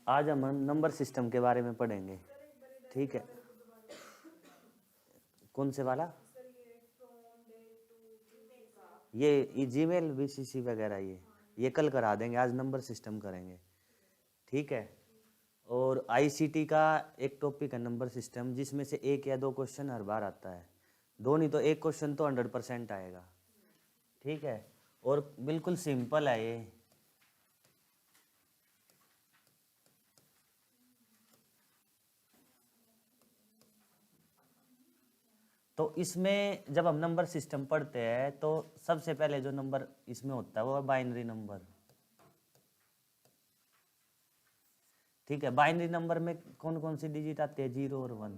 आज हम number system के बारे में पढ़ेंगे। ठीक है, कौन से वाला? ये जीमेल बीसीसी वगैरह ये कल करा देंगे, आज नंबर सिस्टम करेंगे। ठीक है, और आईसीटी का एक टॉपिक है नंबर सिस्टम, जिसमें से एक या दो क्वेश्चन हर बार आता है, दो नहीं तो एक क्वेश्चन तो 100% आएगा। ठीक है, और बिल्कुल सिंपल है ये। तो इसमें जब हम नंबर सिस्टम पढ़ते हैं तो सबसे पहले जो नंबर इसमें होता है वो है बाइनरी नंबर। ठीक है, बाइनरी नंबर में कौन कौन सी डिजिट आती है? 0 और 1,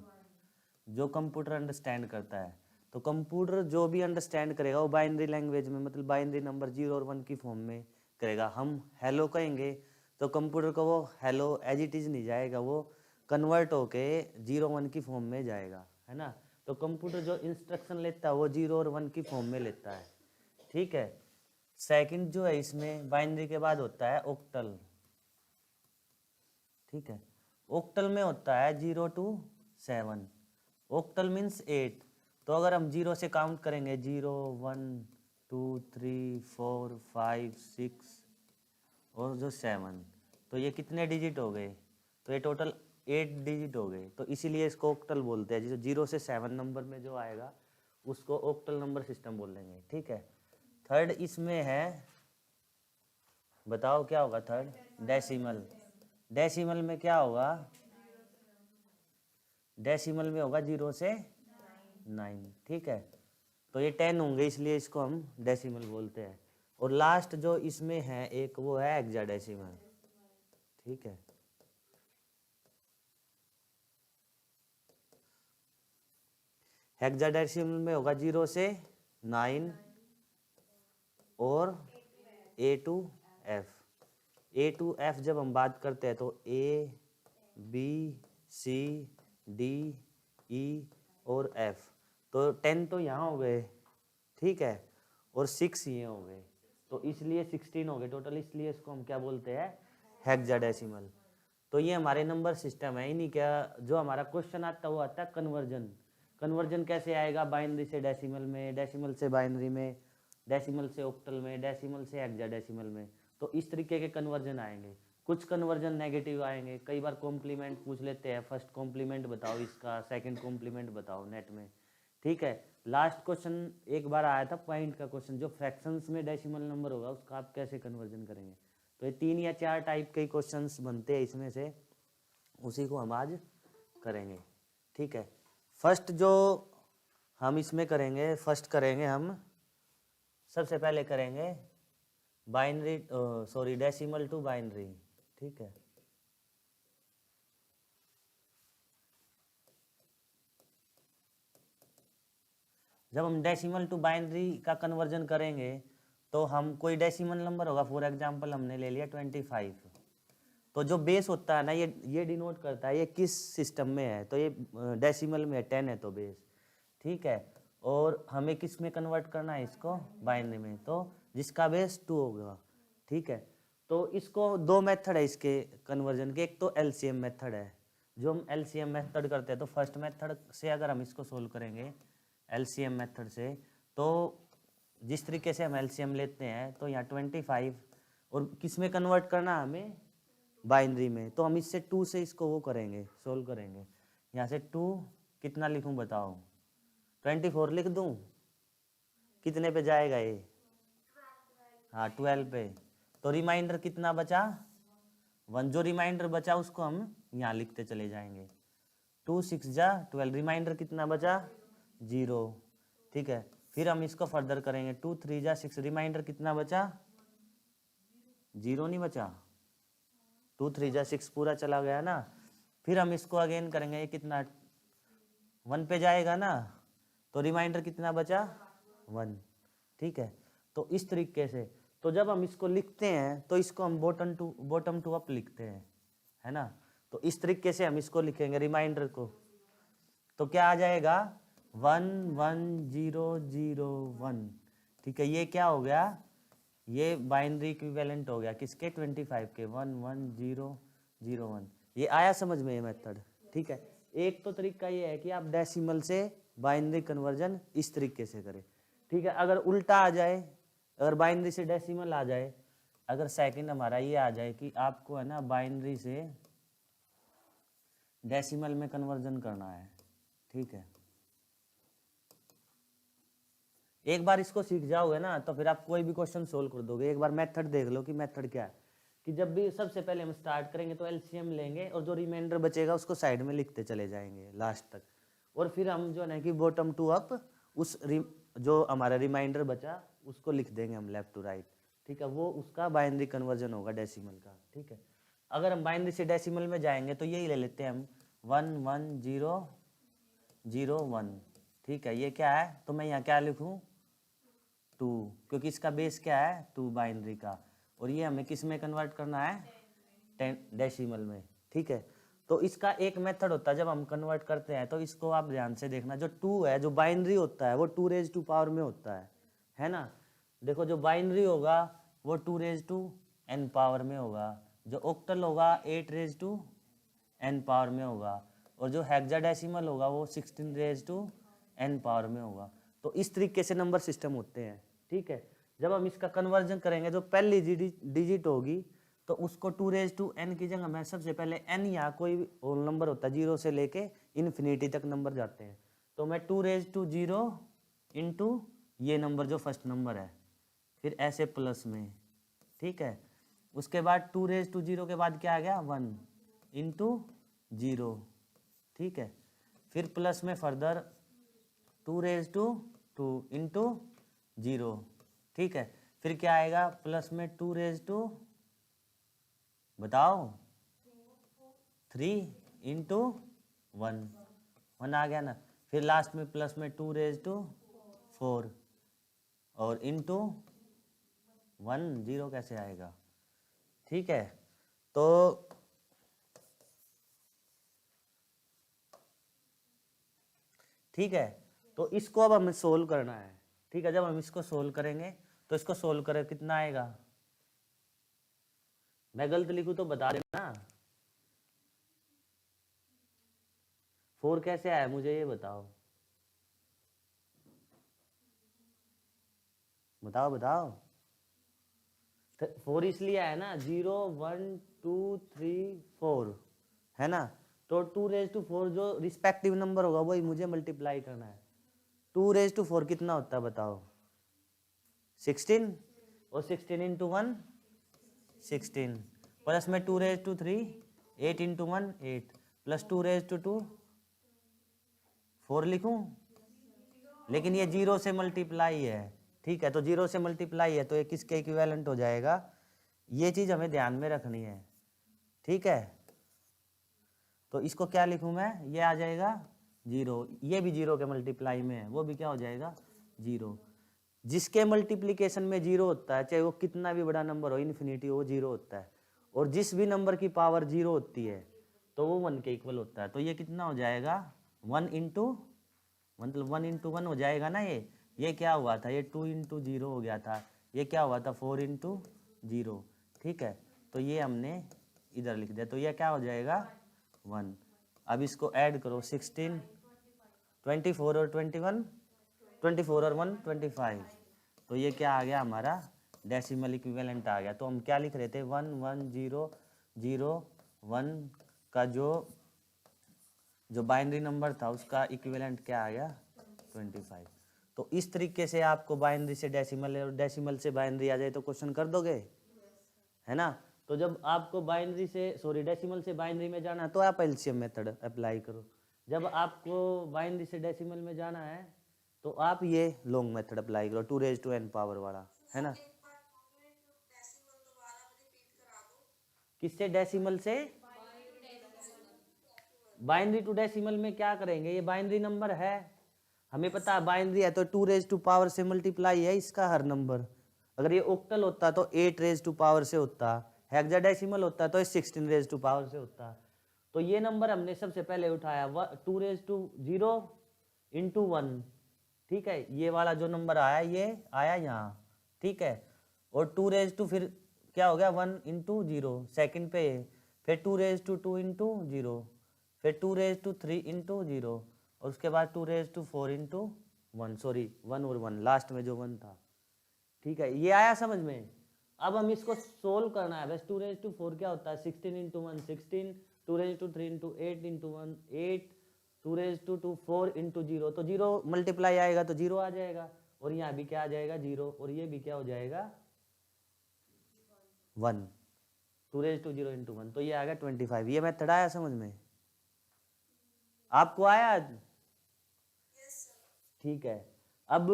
जो कंप्यूटर अंडरस्टैंड करता है। तो कंप्यूटर जो भी अंडरस्टैंड करेगा वो बाइनरी लैंग्वेज में, मतलब बाइनरी नंबर 0 और 1 की फॉर्म में करेगा। हम हेलो कहेंगे तो कंप्यूटर को वो हेलो एज इट इज नहीं जाएगा, वो कन्वर्ट होके 0 1 की फॉर्म में जाएगा, है ना। तो कंप्यूटर जो इंस्ट्रक्शन लेता है वो 0 और 1 की फॉर्म में लेता है। ठीक है, सेकंड जो है इसमें बाइनरी के बाद होता है ऑक्टल। ठीक है, ऑक्टल में होता है 0 to 7। Octal means 8। तो अगर हम 0 से काउंट करेंगे 0 1 2 3 4 5 6 और जो 7, तो ये कितने डिजिट हो गए? तो ये टोटल 8 डिजिट हो गए। तो इसीलिए इसको ऑक्टल बोलते हैं। जैसे 0 से 7 नंबर में जो आएगा उसको ऑक्टल नंबर सिस्टम बोल देंगे। ठीक है, थर्ड इसमें है, बताओ क्या होगा थर्ड? डेसिमल। डेसिमल में क्या होगा? डेसिमल में होगा 0 से 9। ठीक है, तो ये 10 होंगे, इसलिए इसको हम डेसिमल बोलते हैं। और लास्ट जो इसमें है एक, वो है हेक्साडेसिमल। ठीक है, हेक्साडेसिमल में होगा 0 से 9 और A to F। A to F जब हम बात करते हैं तो A B C D E और F, तो 10 तो यहाँ हो गए। ठीक है, और 6 ये हो गए, तो इसलिए 16 हो गए टोटल। इसलिए इसको हम क्या बोलते हैं? हेक्साडेसिमल। तो ये हमारे नंबर सिस्टम है। इन्हीं क्या जो हमारा क्वेश्चन आता है वो आता है कन्वर्जन। कन्वर्जन कैसे आएगा? बाइनरी से डेसिमल में, डेसिमल से बाइनरी में, डेसिमल से ऑक्टल में, डेसिमल से हेक्साडेसिमल में। तो इस तरीके के कन्वर्जन आएंगे। कुछ कन्वर्जन नेगेटिव आएंगे, कई बार कॉम्प्लीमेंट पूछ लेते हैं, फर्स्ट कॉम्प्लीमेंट बताओ इसका, सेकंड कॉम्प्लीमेंट बताओ नेट में। ठीक है, लास्ट क्वेश्चन एक बार आया था पॉइंट का क्वेश्चन, जो फ्रैक्शंस में डेसिमल नंबर होगा उसका आप कैसे कन्वर्जन करेंगे। तो ये 3 या 4 टाइप के क्वेश्चंस बनते हैं इसमें से, उसी को हम आज करेंगे। ठीक है, फर्स्ट जो हम इसमें करेंगे, फर्स्ट करेंगे हम, सबसे पहले करेंगे binary, sorry decimal to binary. ठीक है, जब हम डेसिमल टू बाइनरी का कन्वर्जन करेंगे तो हम कोई डेसिमल नंबर होगा, फॉर एग्जांपल हमने ले लिया 25, तो जो बेस होता है ना ये डिनोट करता है ये किस सिस्टम में है। तो ये डेसिमल में 10 है तो बेस। ठीक है, और हमें किस में कन्वर्ट करना है इसको? बाइनरी में, तो जिसका बेस 2 होगा। ठीक है, तो इसको दो मेथड है इसके कन्वर्जन के। एक तो एलसीएम मेथड है, जो हम एलसीएम मेथड करते हैं। तो फर्स्ट मेथड से अगर हम इसको सोल्व करेंगे एलसीएम मेथड से, तो जिस तरीके से हम एलसीएम लेते हैं, तो यहाँ 25 और किस में कन्वर्ट करना हमें? बाइनरी में। तो हम इससे 2 से इसको वो करेंगे, सोल्व करेंगे। यहाँ से 2 कितना लिखूं बताओ? 24 लिख दूं? कितने पे जाएगा ये? हाँ 12 पे। तो रिमाइंडर कितना बचा? 1। जो रिमाइंडर बचा उसको हम यहाँ लिखते चले जाएंगे। 2 6 जा 12, रिमाइंडर कितना बचा? 0। ठीक है, फिर हम इसको फर्दर करेंगे। 2 3 जा 6, रिमाइंडर कितना बचा? 0 नहीं बचा। 2 3 जा 6 पूरा चला गया ना। फिर हम इसको अगेन करेंगे, ये कितना 1 पे जाएगा ना, तो रिमाइंडर कितना बचा? 1। ठीक है, तो इस तरीके से, तो जब हम इसको लिखते हैं तो इसको हम बॉटम टू अप लिखते हैं, है ना। तो इस तरीके से हम इसको लिखेंगे रिमाइंडर को। तो क्या आ जाएगा? 1 1 0 0 1। ठीक है, ये क्या हो गया? ये बाइनरी इक्विवेलेंट हो गया किसके? 25 के। 1 1 0 01। ये आया समझ में ये मेथड? ठीक है। एक तो तरीका ये है कि आप डेसिमल से बाइनरी कन्वर्जन इस तरीके से करें। ठीक है। अगर उल्टा आ जाए, अगर बाइनरी से डेसिमल आ जाए, अगर सेकंड हमारा ये आ जाए कि आपको है ना बाइनरी से डेसिमल में कन्वर्जन करना है, ठीक है, एक बार इसको सीख जाओगे ना तो फिर आप कोई भी क्वेश्चन सोल्व कर दोगे। एक बार मेथड देख लो कि मेथड क्या है। कि जब भी सबसे पहले हम स्टार्ट करेंगे तो एलसीएम लेंगे और जो रिमाइंडर बचेगा उसको साइड में लिखते चले जाएंगे लास्ट तक, और फिर हम जो है कि बॉटम टू अप जो हमारा रिमाइंडर बचा उसको लिख देंगे हम लेफ्ट टू राइट। ठीक है, वो उसका बाइनरी कन्वर्जन होगा डेसिमल का। ठीक है, अगर हम बाइनरी से डेसिमल में जाएंगे तो यही ले लेते हैं हम 11001। ठीक है, ये क्या है तो मैं यहाँ क्या लिखूँ 2, क्योंकि इसका बेस क्या है 2 बाइनरी का, और ये हमें किस में कन्वर्ट करना है 10 डेसिमल में। ठीक है, तो इसका एक मेथड होता है जब हम कन्वर्ट करते हैं तो इसको आप ध्यान से देखना। जो 2 है, जो बाइनरी होता है वो 2 रेज टू पावर में होता है ना। देखो जो बाइनरी होगा वो 2 रेज टू n पावर में होगा, जो ऑक्टल होगा 8 रेज टू n पावर में होगा, और जो हेक्साडेसिमल होगा वो 16 रेज टू n पावर में होगा। तो इस तरीके से नंबर सिस्टम होते हैं। ठीक है, जब हम इसका कन्वर्जन करेंगे जो पहली डिजिट होगी तो उसको 2 रेज टू n की जगह मैं सबसे पहले n या कोई भी होल नंबर होता है 0 से लेके इन्फिनिटी तक नंबर जाते हैं, तो मैं 2 रेज टू 0 इंटू ये नंबर जो फर्स्ट नंबर है, फिर ऐसे प्लस में। ठीक है, उसके बाद 2 रेज टू 0 के बाद क्या आ गया 1 इंटू 0। ठीक है, फिर प्लस में फर्दर 2 रेज टू 2 इंटू 0। ठीक है, फिर क्या आएगा प्लस में 2 रेज टू बताओ 3 इंटू 1 आ गया ना। फिर लास्ट में प्लस में 2 रेज टू 4 और इंटू 1, 0 कैसे आएगा। ठीक है, तो ठीक है, तो इसको अब हमें सोल्व करना है। ठीक है, जब हम इसको सोल्व करेंगे तो इसको सोल्व करें कितना आएगा, मैं गलत लिखूं तो बता देना। 4 कैसे आया मुझे ये बताओ, बताओ बताओ। 4 इसलिए आया ना 0 1 2 3 4 है ना, तो 2 रेज टू 4 जो रिस्पेक्टिव नंबर होगा वही मुझे मल्टीप्लाई करना है। 2 रेज टू 4 कितना होता है बताओ 16, और 16 इंटू 1 16, प्लस में 2 raise to 3 8 into 1 8, plus 2 raise to 2 4 लिखूं, लेकिन ये 0 से मल्टीप्लाई है। ठीक है, तो 0 से मल्टीप्लाई है तो ये किसके इक्विवेलेंट हो जाएगा, ये चीज़ हमें ध्यान में रखनी है। ठीक है, तो इसको क्या लिखूं मैं, ये आ जाएगा 0, ये भी 0 के मल्टीप्लाई में है, वो भी क्या हो जाएगा 0। जिसके मल्टीप्लिकेशन में 0 होता है चाहे वो कितना भी बड़ा नंबर हो इन्फिनिटी वो 0 होता है, और जिस भी नंबर की पावर 0 होती है तो वो 1 के इक्वल होता है। तो ये कितना हो जाएगा 1 इंटू मतलब 1 इंटू 1 हो जाएगा ना। ये क्या हुआ था, ये 2 इंटू 0 हो गया था, ये क्या हुआ था 4 इंटू 0। ठीक है, तो ये हमने इधर लिख दिया, तो ये क्या हो जाएगा 1। अब इसको ऐड करो 16 24 और 21 24 और 1 25, तो ये क्या आ गया हमारा डेसिमल इक्विवेलेंट आ गया। तो हम क्या लिख रहे थे 1 1 0 0 1 का जो बाइनरी नंबर था उसका इक्विवेलेंट क्या आ गया 25। तो इस तरीके से आपको बाइनरी से डेसिमल और डेसिमल से बाइनरी आ जाए तो क्वेश्चन कर दोगे, है ना। तो जब आपको बाइनरी से डेसिमल से बाइनरी में जाना है तो आप एलसीएम मेथड अप्लाई करो। जब आपको बाइनरी से डेसिमल में जाना है तो आप ये लॉन्ग मेथड अप्लाई करो 2 रेज टू n पावर वाला, है ना। किससे डेसिमल से बाइनरी टू डेसिमल में क्या करेंगे, ये बाइनरी नंबर है हमें पता है बाइनरी है तो 2 रेज टू पावर से मल्टीप्लाई है इसका हर नंबर। अगर ये ऑक्टल होता तो 8 रेज टू पावर से होता, हेक्साडेसिमल होता तो 16 रेज टू पावर से होता। तो ये नंबर हमने सबसे पहले उठाया 2 रेज टू 0 इंटू 1। ठीक है, ये वाला जो नंबर आया ये आया यहाँ। ठीक है, और 2 रेज टू फिर क्या हो गया 1 इंटू 0 सेकेंड पे, फिर 2^2 इंटू 0, फिर 2^3 इंटू 0, और उसके बाद 2^4 इंटू 1, सॉरी 1 और 1 लास्ट में जो 1 था। ठीक है, ये आया समझ में। अब हम इसको सोल्व करना है बस। 2^4 क्या होता है 16 इंटू 1 16, 2^3 इंटू 8 इंटू 1 8, 2^2 4 इंटू 0, तो 0 मल्टीप्लाई आएगा तो 0 आ जाएगा, और यहाँ भी क्या आ जाएगा 0, और ये भी क्या हो जाएगा 1, 2^0 इंटू 1, तो ये आ गया 25। ये मेथड आया समझ में, आपको आया? ठीक है, अब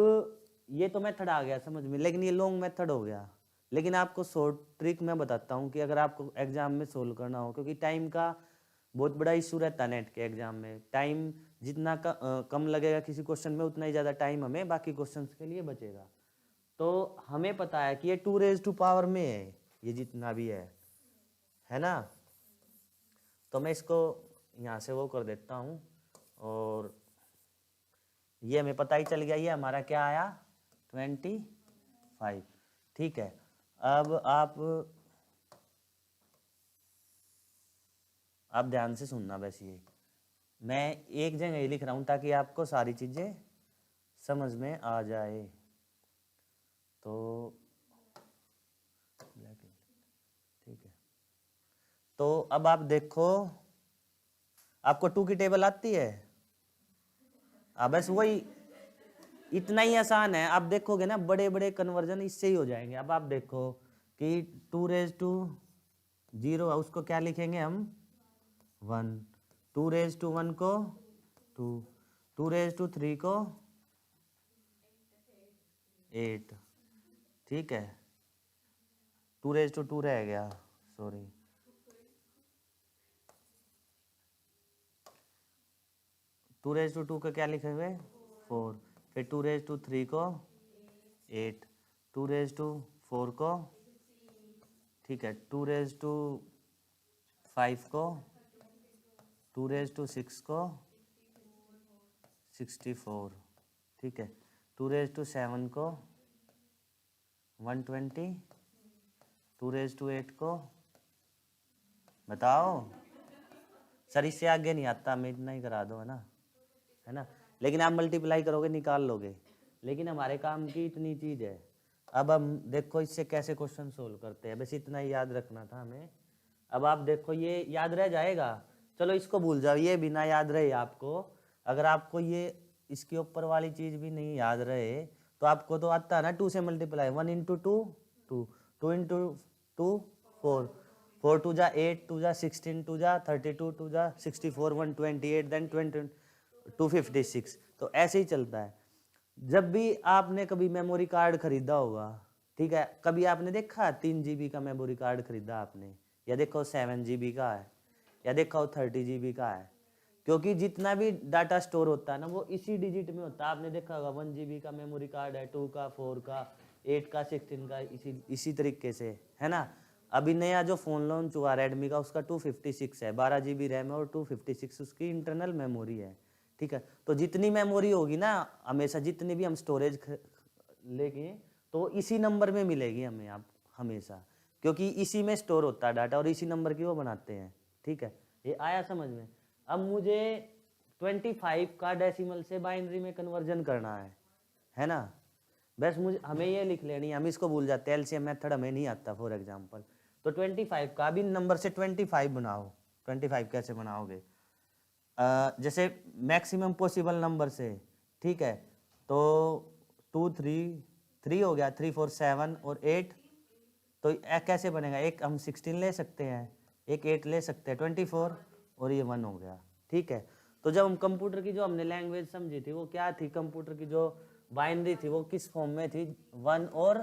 ये तो मेथड आ गया समझ में, लेकिन ये लॉन्ग मेथड हो गया। लेकिन आपको शॉर्ट ट्रिक मैं बताता हूँ कि अगर आपको एग्जाम में सोल्व करना हो, क्योंकि टाइम का बहुत बड़ा इशू रहता है नेट के एग्जाम में। टाइम जितना कम लगेगा किसी क्वेश्चन में, उतना ही ज़्यादा टाइम हमें बाकी क्वेश्चंस के लिए बचेगा। तो हमें पता है कि ये 2^पावर में है, ये जितना भी है ना। तो मैं इसको यहाँ से वो कर देता हूँ, और ये हमें पता ही चल गया, ये हमारा क्या आया 25। ठीक है, अब आप ध्यान से सुनना। बस ये मैं एक जगह ही लिख रहा हूँ ताकि आपको सारी चीज़ें समझ में आ जाए। तो ठीक है, तो अब आप देखो, आपको 2 की टेबल आती है? बस वही, इतना ही आसान है। आप देखोगे ना, बड़े बड़े कन्वर्जन इससे ही हो जाएंगे। अब आप देखो कि 2^0 उसको क्या लिखेंगे हम 1, 2^1 को 2, 2^3 को 8, ठीक है, 2^2 रह गया, सॉरी 2^2 का क्या लिखे हुए 4, फिर 2^3 को 8, 2^4 को, ठीक है, 2^5 को, 2^6 को 64, ठीक है, 2^7 को 120, 2^8 को, बताओ सर इससे आगे नहीं आता, मैं इतना ही करा दो, है ना। लेकिन आप मल्टीप्लाई करोगे निकाल लोगे, लेकिन हमारे काम की इतनी चीज है। अब हम देखो इससे कैसे क्वेश्चन सोल्व करते हैं, बस इतना ही याद रखना था हमें। अब आप देखो ये याद रह जाएगा, चलो इसको भूल जाओ, ये बिना याद रहे आपको। अगर आपको ये इसके ऊपर वाली चीज भी नहीं याद रहे तो आपको तो आता है ना 2 से मल्टीप्लाई, 1 इंटू 2 2, 2 इंटू 2 4, 4 2 जा 8, 2 जा 16, 2 जा 32, 2 जा 64, 128, देन 256। तो ऐसे ही चलता है। जब भी आपने कभी मेमोरी कार्ड खरीदा होगा, ठीक है, कभी आपने देखा 3 GB का मेमोरी कार्ड खरीदा आपने, या देखो 7 GB का है, या देखो 30 GB का है, क्योंकि जितना भी डाटा स्टोर होता है ना वो इसी डिजिट में होता है। आपने देखा होगा 1 GB का मेमोरी कार्ड है, 2 का 4 का 8 का 16 का, इसी तरीके से, है ना। अभी नया जो फ़ोन लॉन्च हुआ रेडमी का, उसका 256 है, 12 GB रैम है और 256 उसकी इंटरनल मेमोरी है, ठीक है। तो जितनी मेमोरी होगी ना, हमेशा जितनी भी हम स्टोरेज लेंगे तो इसी नंबर में मिलेगी हमें आप हमेशा, क्योंकि इसी में स्टोर होता है डाटा और इसी नंबर की वो बनाते हैं, ठीक है। ये आया समझ में। अब मुझे 25 का डेसिमल से बाइनरी में कन्वर्जन करना है ना। बस हमें ये लिख लेनी है, हम इसको भूल जाते हैं, एलसीएम मेथड हमें नहीं आता फॉर एग्जांपल। तो 25 का भी नंबर से 25 बनाओ। 25 कैसे बनाओगे, जैसे मैक्सिमम पॉसिबल नंबर से, ठीक है। तो 2 3 3 हो गया, 3 4 7 और 8, तो कैसे बनेगा, एक हम 16 ले सकते हैं, एक 8 ले सकते हैं, 24 और ये 1 हो गया, ठीक है। तो जब हम कंप्यूटर की जो हमने लैंग्वेज समझी थी वो क्या थी, कंप्यूटर की जो बाइनरी थी वो किस फॉर्म में थी 1 और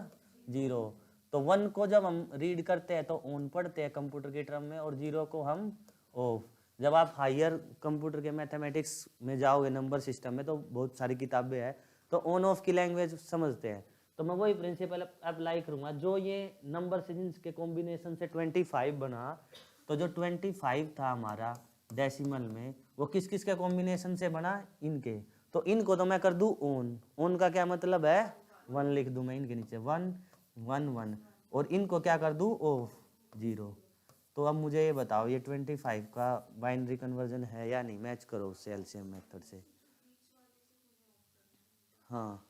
0। तो 1 को जब हम रीड करते हैं तो ऑन पढ़ते हैं कंप्यूटर के टर्म में, और 0 को हम ऑफ। जब आप हायर कंप्यूटर के मैथमेटिक्स में जाओगे नंबर सिस्टम में तो बहुत सारी किताबें हैं, तो ऑन ऑफ की लैंग्वेज समझते हैं। तो मैं वही प्रिंसिपल अप्लाई करूँगा, जो ये नंबर सीरीज के कॉम्बिनेशन से 25 बना, तो जो 25 था हमारा डेसिमल में वो किस किस के कॉम्बिनेशन से बना, इनके। तो इनको तो मैं कर दूँ ऑन का क्या मतलब है 1 लिख दूँ मैं इनके नीचे, 1 1 1, और इनको क्या कर दूँ ऑफ 0, तो अब मुझे ये बताओ, ये 25 का बाइनरी कन्वर्जन है या नहीं, मैच करो उससे एलसीएम मेथड से। हाँ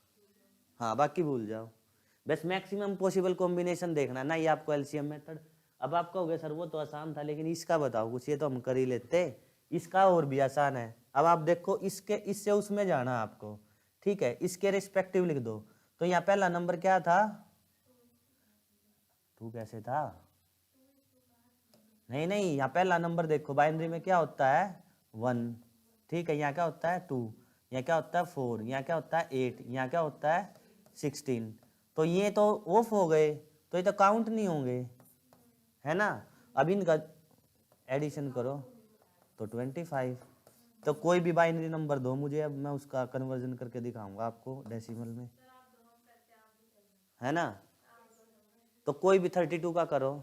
हाँ, बाकी भूल जाओ, बस मैक्सिमम पॉसिबल कॉम्बिनेशन देखना ना, ये आपको एलसीएम मेथड। अब आप कहोगे सर वो तो आसान था, लेकिन इसका बताओ कुछ, ये तो हम कर ही लेते, इसका और भी आसान है। अब आप देखो, इसके इससे उसमें जाना आपको, ठीक है, इसके रिस्पेक्टिव लिख दो। तो यहाँ पहला नंबर क्या था, 2 कैसे था, नहीं नहीं, यहाँ पहला नंबर देखो, बाइनरी में क्या होता है 1, ठीक है, यहाँ क्या होता है 2, यहाँ क्या होता है 4, यहाँ क्या होता है 8, यहाँ क्या होता है 16। तो ये तो ऑफ हो गए, तो ये तो काउंट नहीं होंगे, है ना। अब इनका एडिशन करो तो 25। तो कोई भी बाइनरी नंबर दो मुझे, अब मैं उसका कन्वर्जन करके दिखाऊंगा आपको डेसिमल में, है ना। तो कोई भी 32 का करो,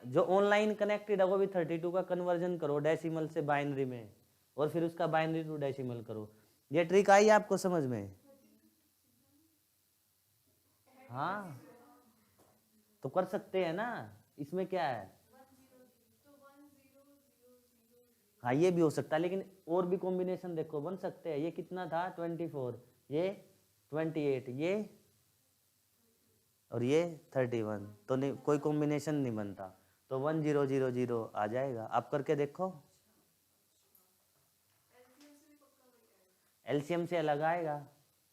जो ऑनलाइन कनेक्टेड है वो भी 32 का कन्वर्जन करो डेसिमल से बाइनरी में, और फिर उसका बाइनरी टू डेसिमल करो। ये ट्रिक आई आपको समझ में? हाँ, तो कर सकते हैं ना, इसमें क्या है। हाँ, ये भी हो सकता है, लेकिन और भी कॉम्बिनेशन देखो बन सकते हैं। ये कितना था 24, ये 28, ये और ये 31, तो नहीं, कोई कॉम्बिनेशन नहीं बनता, तो 1000 आ जाएगा। आप करके देखो, एलसीएम से अलग आएगा,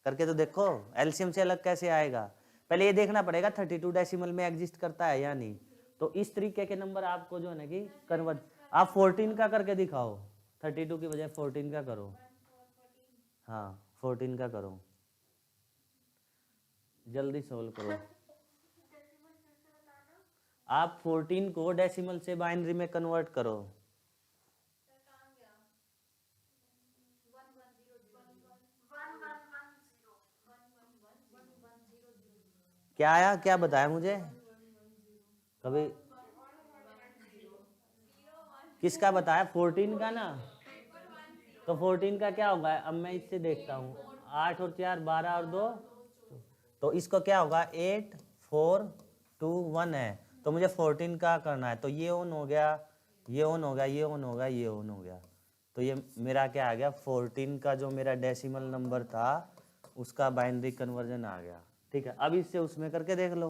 करके तो देखो, एलसीएम से अलग कैसे आएगा, पहले ये देखना पड़ेगा 32 डेसिमल में एग्जिस्ट करता है या नहीं। तो इस तरीके के नंबर आपको जो है ना कि कन्वर्ट, आप 14 का करके दिखाओ, 32 की बजाय 14 का करो। हाँ, 14 का करो, जल्दी सोल्व करो। आप 14 को डेसिमल से बाइनरी में कन्वर्ट करो। क्या आया, क्या बताया मुझे कभी, किसका बताया, 14 का ना। तो 14 का क्या होगा, अब मैं इससे देखता हूँ, 8 और 4 12 और 2, तो इसको क्या होगा 8 4 2 1 है, तो मुझे 14 का करना है। तो ये ऑन हो गया, ये ऑन हो गया, ये ऑन हो गया, ये ऑन हो गया, तो ये मेरा क्या आ गया 14 का जो मेरा डेसिमल नंबर था उसका बाइनरी कन्वर्जन आ गया। ठीक है, अब इससे उसमें करके देख लो।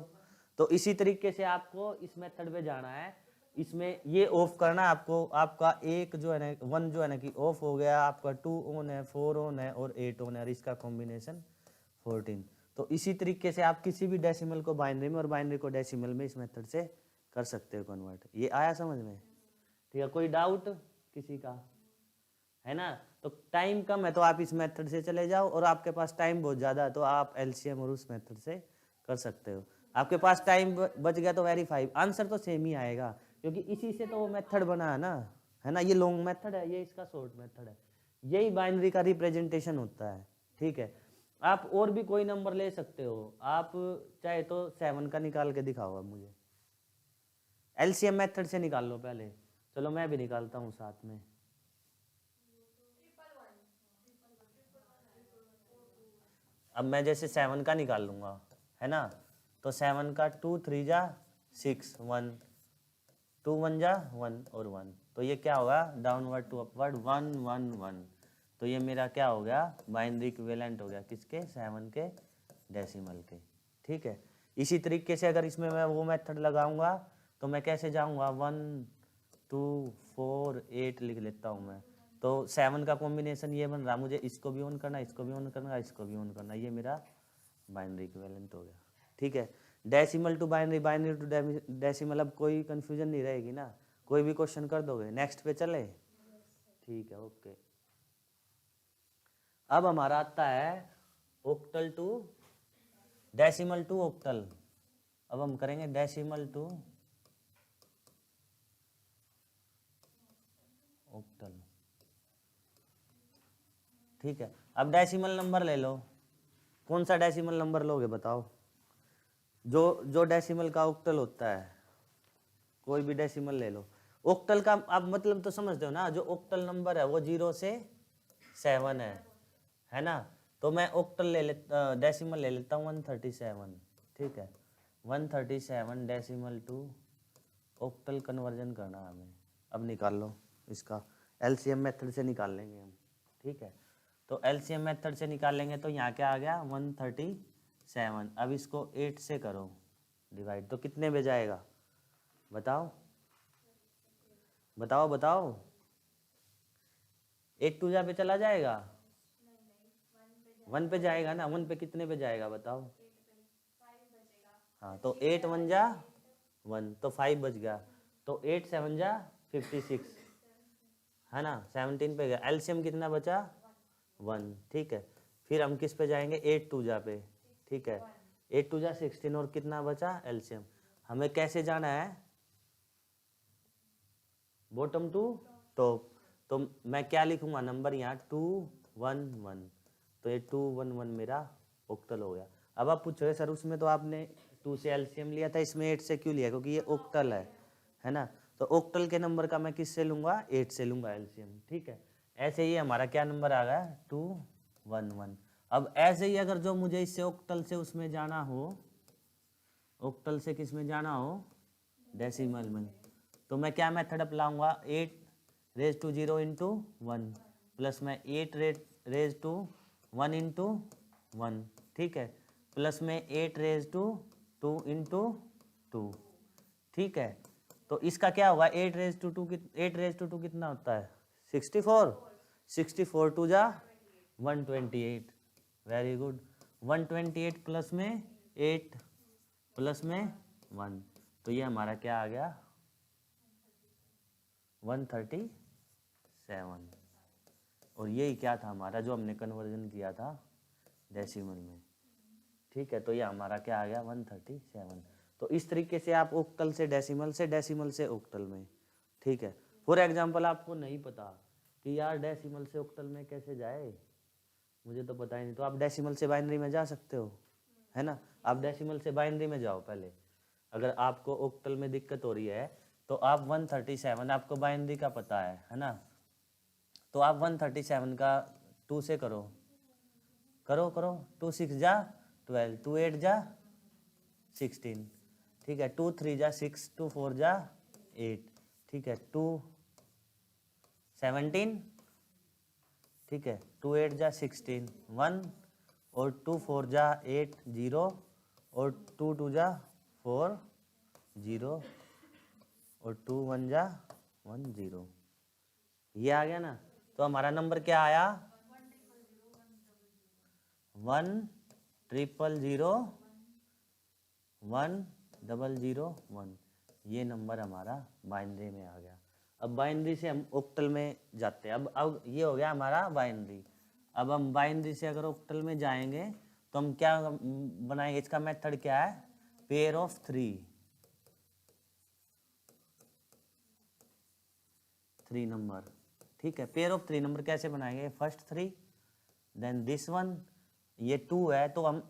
तो इसी तरीके से आपको इस मेथड पे जाना है, इसमें ये ऑफ करना है आपको, आपका एक जो है ना 1 जो है ना कि ऑफ हो गया, आपका 2 ऑन है, 4 ऑन है और 8 ऑन है, और इसका कॉम्बिनेशन 14। तो इसी तरीके से आप किसी भी डेसिमल को बाइनरी में और बाइनरी को डेसिमल में इस मेथड से कर सकते हो कन्वर्ट। ये आया समझ में? ठीक है, कोई डाउट किसी का है ना। तो टाइम कम है तो आप इस मेथड से चले जाओ, और आपके पास टाइम बहुत ज़्यादा है तो आप एलसीएम और उस मेथड से कर सकते हो। आपके पास टाइम बच गया तो वेरीफाई, आंसर तो सेम ही आएगा, क्योंकि इसी से तो वो मेथड बना है ना, है ना। ये लॉन्ग मेथड है, ये इसका शॉर्ट मेथड है, यही बाइनरी का रिप्रेजेंटेशन होता है। ठीक है, आप और भी कोई नंबर ले सकते हो, आप चाहे तो 7 का निकाल के दिखाओ अब मुझे, एलसीएम मेथड से निकाल लो पहले। चलो मैं भी निकालता हूँ साथ में। अब मैं जैसे 7 का निकाल लूँगा, है ना, तो 7 का 2 3 जा 6 1, 2 1 जा 1 और 1, तो ये क्या होगा डाउनवर्ड टू अपवर्ड 1 1 1। तो ये मेरा क्या हो गया बाइनरी इक्विवेलेंट हो गया, किसके 7 के डेसिमल के। ठीक है, इसी तरीके से अगर इसमें मैं वो मेथड लगाऊंगा तो मैं कैसे जाऊंगा 1 2 4 8 लिख लेता हूँ मैं। तो 7 का कॉम्बिनेशन ये बन रहा, मुझे इसको भी ऑन करना, इसको भी ऑन करना, इसको भी ऑन करना, ये मेरा बाइनरी इक्विवेलेंट हो गया। ठीक है, decimal to binary, binary to decimal, अब कोई कंफ्यूजन नहीं रहेगी ना, कोई भी क्वेश्चन कर दोगे। नेक्स्ट पे चले, ठीक है, ओके। अब हमारा आता है octal to decimal to octal. अब हम करेंगे डेसिमल टू ऑक्टल। ठीक है, अब डेसिमल नंबर ले लो, कौन सा डेसिमल नंबर लोगे बताओ, जो जो डेसिमल का ऑक्टल होता है, कोई भी डेसिमल ले लो। ऑक्टल का आप मतलब तो समझते हो ना, जो ऑक्टल नंबर है वो 0 से 7 है ना। तो मैं ऑक्टल ले लेता, डेसिमल ले लेता हूँ 137। ठीक है, 137 डेसिमल टू ऑक्टल कन्वर्जन करना है हमें। अब निकाल लो इसका, एलसीएम मेथड से निकाल लेंगे हम, ठीक है। तो एलसीएम मेथड से निकाल लेंगे तो यहाँ क्या आ गया 137। अब इसको 8 से करो डिवाइड, तो कितने पे जाएगा बताओ बताओ बताओ। 8 2 जा पे चला जाएगा, 1 पे जाएगा ना, 1 पे कितने पे जाएगा बताओ। हाँ तो 8 1 जा 1, तो 5 बच गया, तो 8 7 जा 56 है ना, 17 पे गया। एलसीएम कितना बचा 1, ठीक है। फिर हम किस पे जाएंगे 8 2 जा पे, ठीक है। 8 2 जा 16 और कितना बचा एलसीएम। हमें कैसे जाना है बॉटम टू टॉप, तो मैं क्या लिखूंगा नंबर यहाँ 2 1 1, तो ये 2 1 1 मेरा ऑक्टल हो गया। अब आप पूछोगे सर उसमें तो आपने 2 से एलसीएम लिया था, इसमें 8 से क्यों लिया, क्योंकि ये ऑक्टल है ना। तो ऑक्टल के नंबर का मैं किससे लूँगा 8 से लूँगा एलसीएम, ठीक है। ऐसे ही हमारा क्या नंबर आ गया 2 1 1। अब ऐसे ही अगर जो मुझे इससे ऑक्टल से उसमें जाना हो, ऑक्टल से किस में जाना हो डेसिमल में, तो मैं क्या मेथड अपनाऊंगा 8 रेज टू 0 इंटू 1 प्लस में 8 रेज टू 1 इंटू 1, ठीक है, प्लस में 8 रेज टू 2 इंटू 2, ठीक है। तो इसका क्या होगा 8 रेज टू 2 कितना होता है 64, 64 2 जा 128, वेरी गुड। 128 प्लस में 8 प्लस में 1, तो ये हमारा क्या आ गया 137। और यही क्या था हमारा जो हमने कन्वर्जन किया था डेसिमल में, ठीक है। तो ये हमारा क्या आ गया 137। तो इस तरीके से आप ऑक्टल से डेसिमल से ऑक्टल में, ठीक है। फॉर एग्जांपल आपको नहीं पता कि यार डेसिमल से ऑक्टल में कैसे जाए, मुझे तो पता ही नहीं, तो आप डेसिमल से बाइनरी में जा सकते हो, है ना। आप डेसिमल से बाइनरी में जाओ पहले, अगर आपको ऑक्टल में दिक्कत हो रही है तो आप 137 आपको बाइनरी का पता है ना, तो आप 137 का 2 से करो 2 6 जा 12, 2 8 जा 16, ठीक है, 2 3 जा 6, 2 4 जा 8, ठीक है, 2 17, ठीक है, 2 8 जा 16 1, और 2 4 जा 8 0, और 2 2 जा 4 0, और 2 1 जा 1 0, ये आ गया ना। तो हमारा नंबर क्या आया 1 0 1 0 1, ये नंबर हमारा बाइनरी में आ गया। अब बाइनरी से हम ऑक्टल में जाते हैं। अब ये हो गया हमारा बाइनरी। अब हम बाइनरी से अगर ऑक्टल में जाएंगे तो हम क्या बनाएंगे, इसका मेथड क्या है पेयर ऑफ 3 नंबर, ठीक है। पेयर ऑफ 3 नंबर कैसे बनाएंगे, फर्स्ट 3 देन दिस वन, ये 2 है तो हम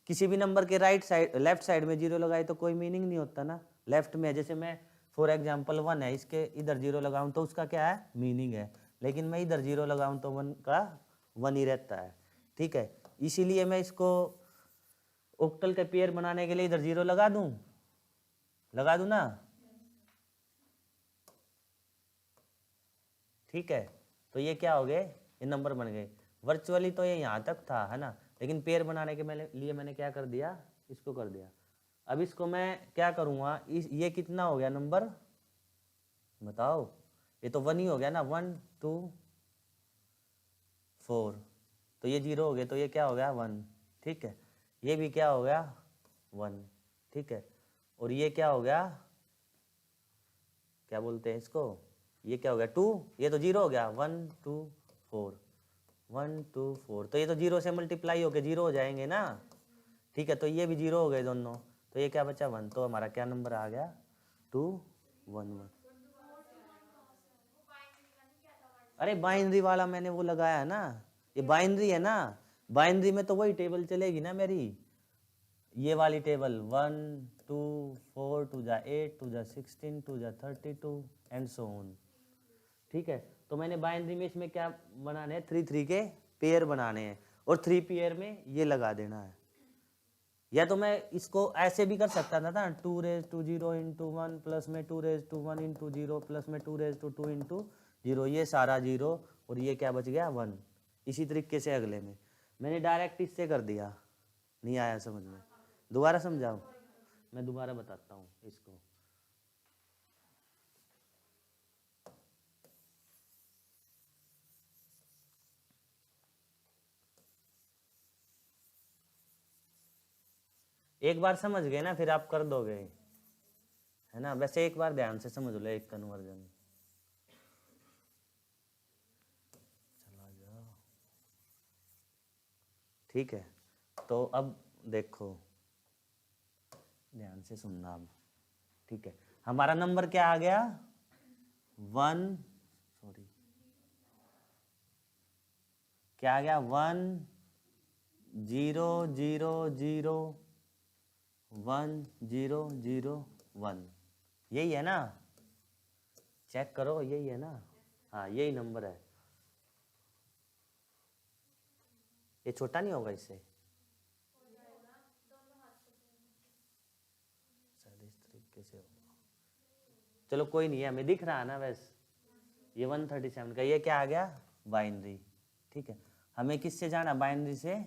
किसी भी नंबर के राइट साइड लेफ्ट साइड में 0 लगाए तो कोई मीनिंग नहीं होता ना। लेफ्ट में जैसे मैं फॉर एग्जांपल 1 है, इसके इधर 0 लगाऊं तो उसका क्या है मीनिंग है, लेकिन मैं इधर 0 लगाऊं तो 1 का 1 ही रहता है, ठीक है। इसीलिए मैं इसको ऑक्टल के पेयर बनाने के लिए इधर 0 लगा दूं ना, ठीक है। तो ये क्या हो गए, ये नंबर बन गए। वर्चुअली तो ये यहाँ तक था, है ना, लेकिन पेयर बनाने के लिए मैंने क्या कर दिया, इसको कर दिया। अब इसको मैं क्या करूँगा, ये कितना हो गया नंबर बताओ, ये तो 1 ही हो गया ना, 1 2 4, तो ये 0 हो गया, तो ये क्या हो गया 1, ठीक है। ये भी क्या हो गया 1, ठीक है। और ये क्या हो गया, क्या बोलते हैं इसको, ये क्या हो गया 2, ये तो 0 हो गया, 1 2 4 1 2 4, तो ये तो 0 से मल्टीप्लाई होके 0 हो जाएंगे ना, ठीक है। तो ये भी 0 हो गए दोनों, तो ये क्या बचा 1, तो हमारा क्या नंबर आ गया 2 1 1। अरे बाइनरी वाला मैंने वो लगाया ना, ये बाइनरी है ना, बाइनरी में तो वही टेबल चलेगी ना मेरी, ये वाली टेबल 1 2 4 2 जा 8 2 जा 16 2 जा 32 एंड सो ऑन, ठीक है। तो मैंने बाइनरी में इसमें क्या बनाने हैं 3 3 के पेयर बनाने हैं, और 3 पेयर में ये लगा देना है, या तो मैं इसको ऐसे भी कर सकता था ना, 2^0 × 1 प्लस में 2^1 × 0 प्लस में 2^2 × 0, ये सारा 0 और ये क्या बच गया 1। इसी तरीके से अगले में मैंने डायरेक्ट इससे कर दिया, नहीं आया समझ में, दोबारा समझाऊं? मैं दोबारा बताता हूँ इसको। एक बार समझ गए ना फिर आप कर दोगे, है ना। वैसे एक बार ध्यान से समझ लो एक कन्वर्जन। चला जाओ, ठीक है। तो अब देखो ध्यान से सुनना अब, ठीक है। हमारा नंबर क्या आ गया 1, सॉरी क्या आ गया 1 0 0 0 1 0 0 1, यही है ना, चेक करो यही है ना, हाँ यही नंबर है। ये छोटा नहीं होगा इससे, शायद इस तरीके से होगा, चलो कोई नहीं है, हमें दिख रहा है ना वैसे। ये 137 का ये क्या आ गया बाइनरी, ठीक है। हमें किससे जाना, बाइनरी से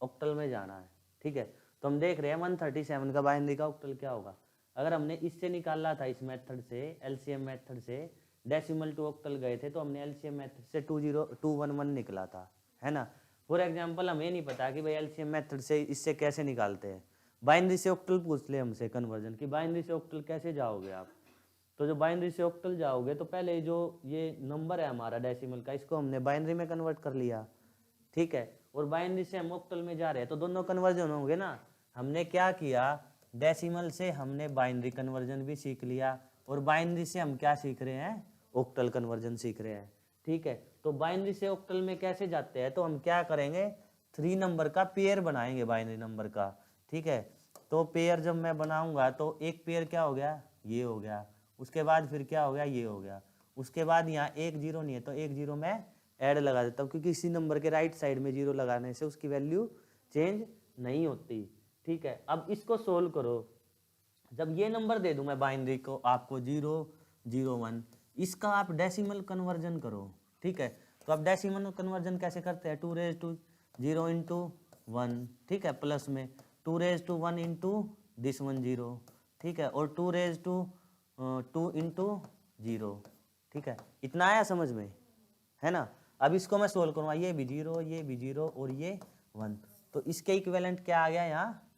ऑक्टल में जाना है, ठीक है। तो हम देख रहे हैं 137 का बाइनरी का ऑक्टल क्या होगा। अगर हमने इससे निकाला था इस मेथड से, एलसीएम मेथड से डेसिमल टू ऑक्टल गए थे, तो हमने एलसीएम मेथड से 20211 निकला था, है ना। फॉर एग्जांपल हमें नहीं पता कि भाई एलसीएम मेथड से इससे कैसे निकालते हैं, बाइनरी से ऑक्टल पूछ ले हमसे कन्वर्जन की, बाइनरी से ऑक्टल कैसे जाओगे आप। तो जो बाइनरी से ऑक्टल जाओगे तो पहले जो ये नंबर है हमारा डेसिमल का, इसको हमने बाइनरी में कन्वर्ट कर लिया, ठीक है। और बाइनरी से हम ऑक्टल में जा रहे हैं तो दोनों कन्वर्जन होंगे ना। हमने क्या किया, डेसिमल से हमने बाइनरी कन्वर्जन भी सीख लिया, और बाइनरी से हम क्या सीख रहे हैं, ऑक्टल कन्वर्जन सीख रहे हैं, ठीक है। तो बाइनरी से ऑक्टल में कैसे जाते हैं, तो हम क्या करेंगे 3 नंबर का पेयर बनाएंगे बाइनरी नंबर का, ठीक है। तो पेयर जब मैं बनाऊंगा तो एक पेयर क्या हो गया, ये हो गया, उसके बाद फिर क्या हो गया, ये हो गया, उसके बाद यहाँ एक जीरो नहीं है तो एक जीरो मैं ऐड लगा देता हूँ, क्योंकि इसी नंबर के राइट साइड में जीरो लगाने से उसकी वैल्यू चेंज नहीं होती, ठीक है। अब इसको सोल्व करो, जब ये नंबर दे दूं मैं बाइनरी को आपको 0 0 1, इसका आप डेसिमल कन्वर्जन करो, ठीक है। तो आप डेसिमल कन्वर्जन कैसे करते हैं, 2^0 × 1, ठीक है, प्लस में 2^1 × दिस 1 0, ठीक है, और 2^2 × 0, ठीक है। इतना आया समझ में, है ना। अब इसको मैं सोल्व करूँगा, ये भी 0 ये भी 0 और ये 1, तो इसके इक्विवेलेंट क्या आ गया, यहाँ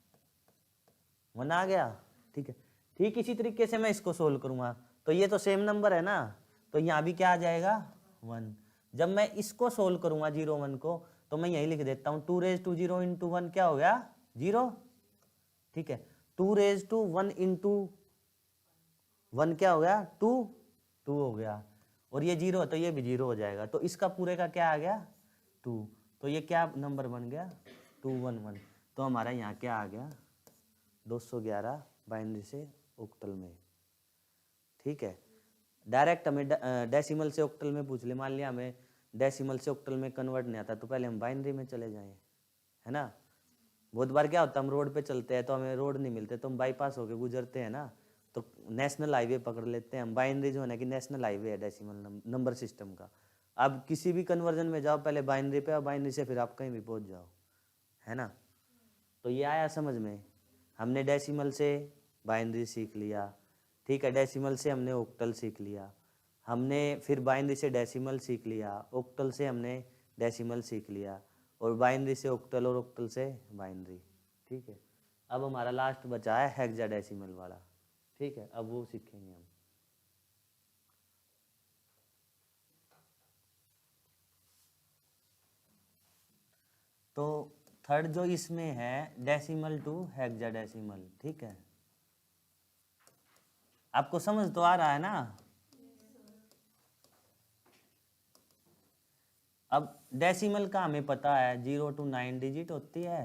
1 आ गया, ठीक है। ठीक इसी तरीके से मैं इसको सोल्व करूँगा, तो ये तो सेम नंबर है ना, तो यहाँ भी क्या आ जाएगा 1। जब मैं इसको सोल्व करूँगा 0 1 को, तो मैं यही लिख देता हूँ 2^0 × 1 क्या हो गया 0, ठीक है। 2^1 × 1 क्या हो गया 2 हो गया, और ये 0 है तो ये भी 0 हो जाएगा, तो इसका पूरे का क्या आ गया 2, तो ये क्या नंबर बन गया 211। तो हमारा यहाँ क्या आ गया 211 बाइनरी से ऑक्टल में, ठीक है। डायरेक्ट हमें डेसिमल से ऑक्टल में पूछ ले, मान लिया हमें डेसिमल से ऑक्टल में कन्वर्ट नहीं आता तो पहले हम बाइनरी में चले जाएं, है ना। बहुत बार क्या होता है हम रोड पे चलते हैं तो हमें रोड नहीं मिलते, तो हम बाईपास होके गुजरते हैं ना, तो नेशनल हाईवे पकड़ लेते हैं हम। बाइनरी जो है ना कि नेशनल हाईवे है डेसिमल नंबर सिस्टम का। अब किसी भी कन्वर्जन में जाओ पहले बाइनरी पे, और बाइनरी से फिर आप कहीं भी पहुंच जाओ, है ना। तो ये आया समझ में, हमने डेसिमल से बाइनरी सीख लिया, ठीक है। डेसिमल से हमने ऑक्टल सीख लिया, हमने फिर बाइनरी से डेसिमल सीख लिया, ऑक्टल से हमने डेसिमल सीख लिया, और बाइनरी से ऑक्टल और ऑक्टल से बाइनरी, ठीक है। अब हमारा लास्ट बचा है हेक्साडेसिमल वाला, ठीक है, अब वो सीखेंगे हम। तो थर्ड जो इसमें है डेसिमल टू हेक्साडेसिमल, ठीक है। आपको समझ तो आ रहा है ना। अब डेसिमल का हमें पता है 0 to 9 डिजिट होती है,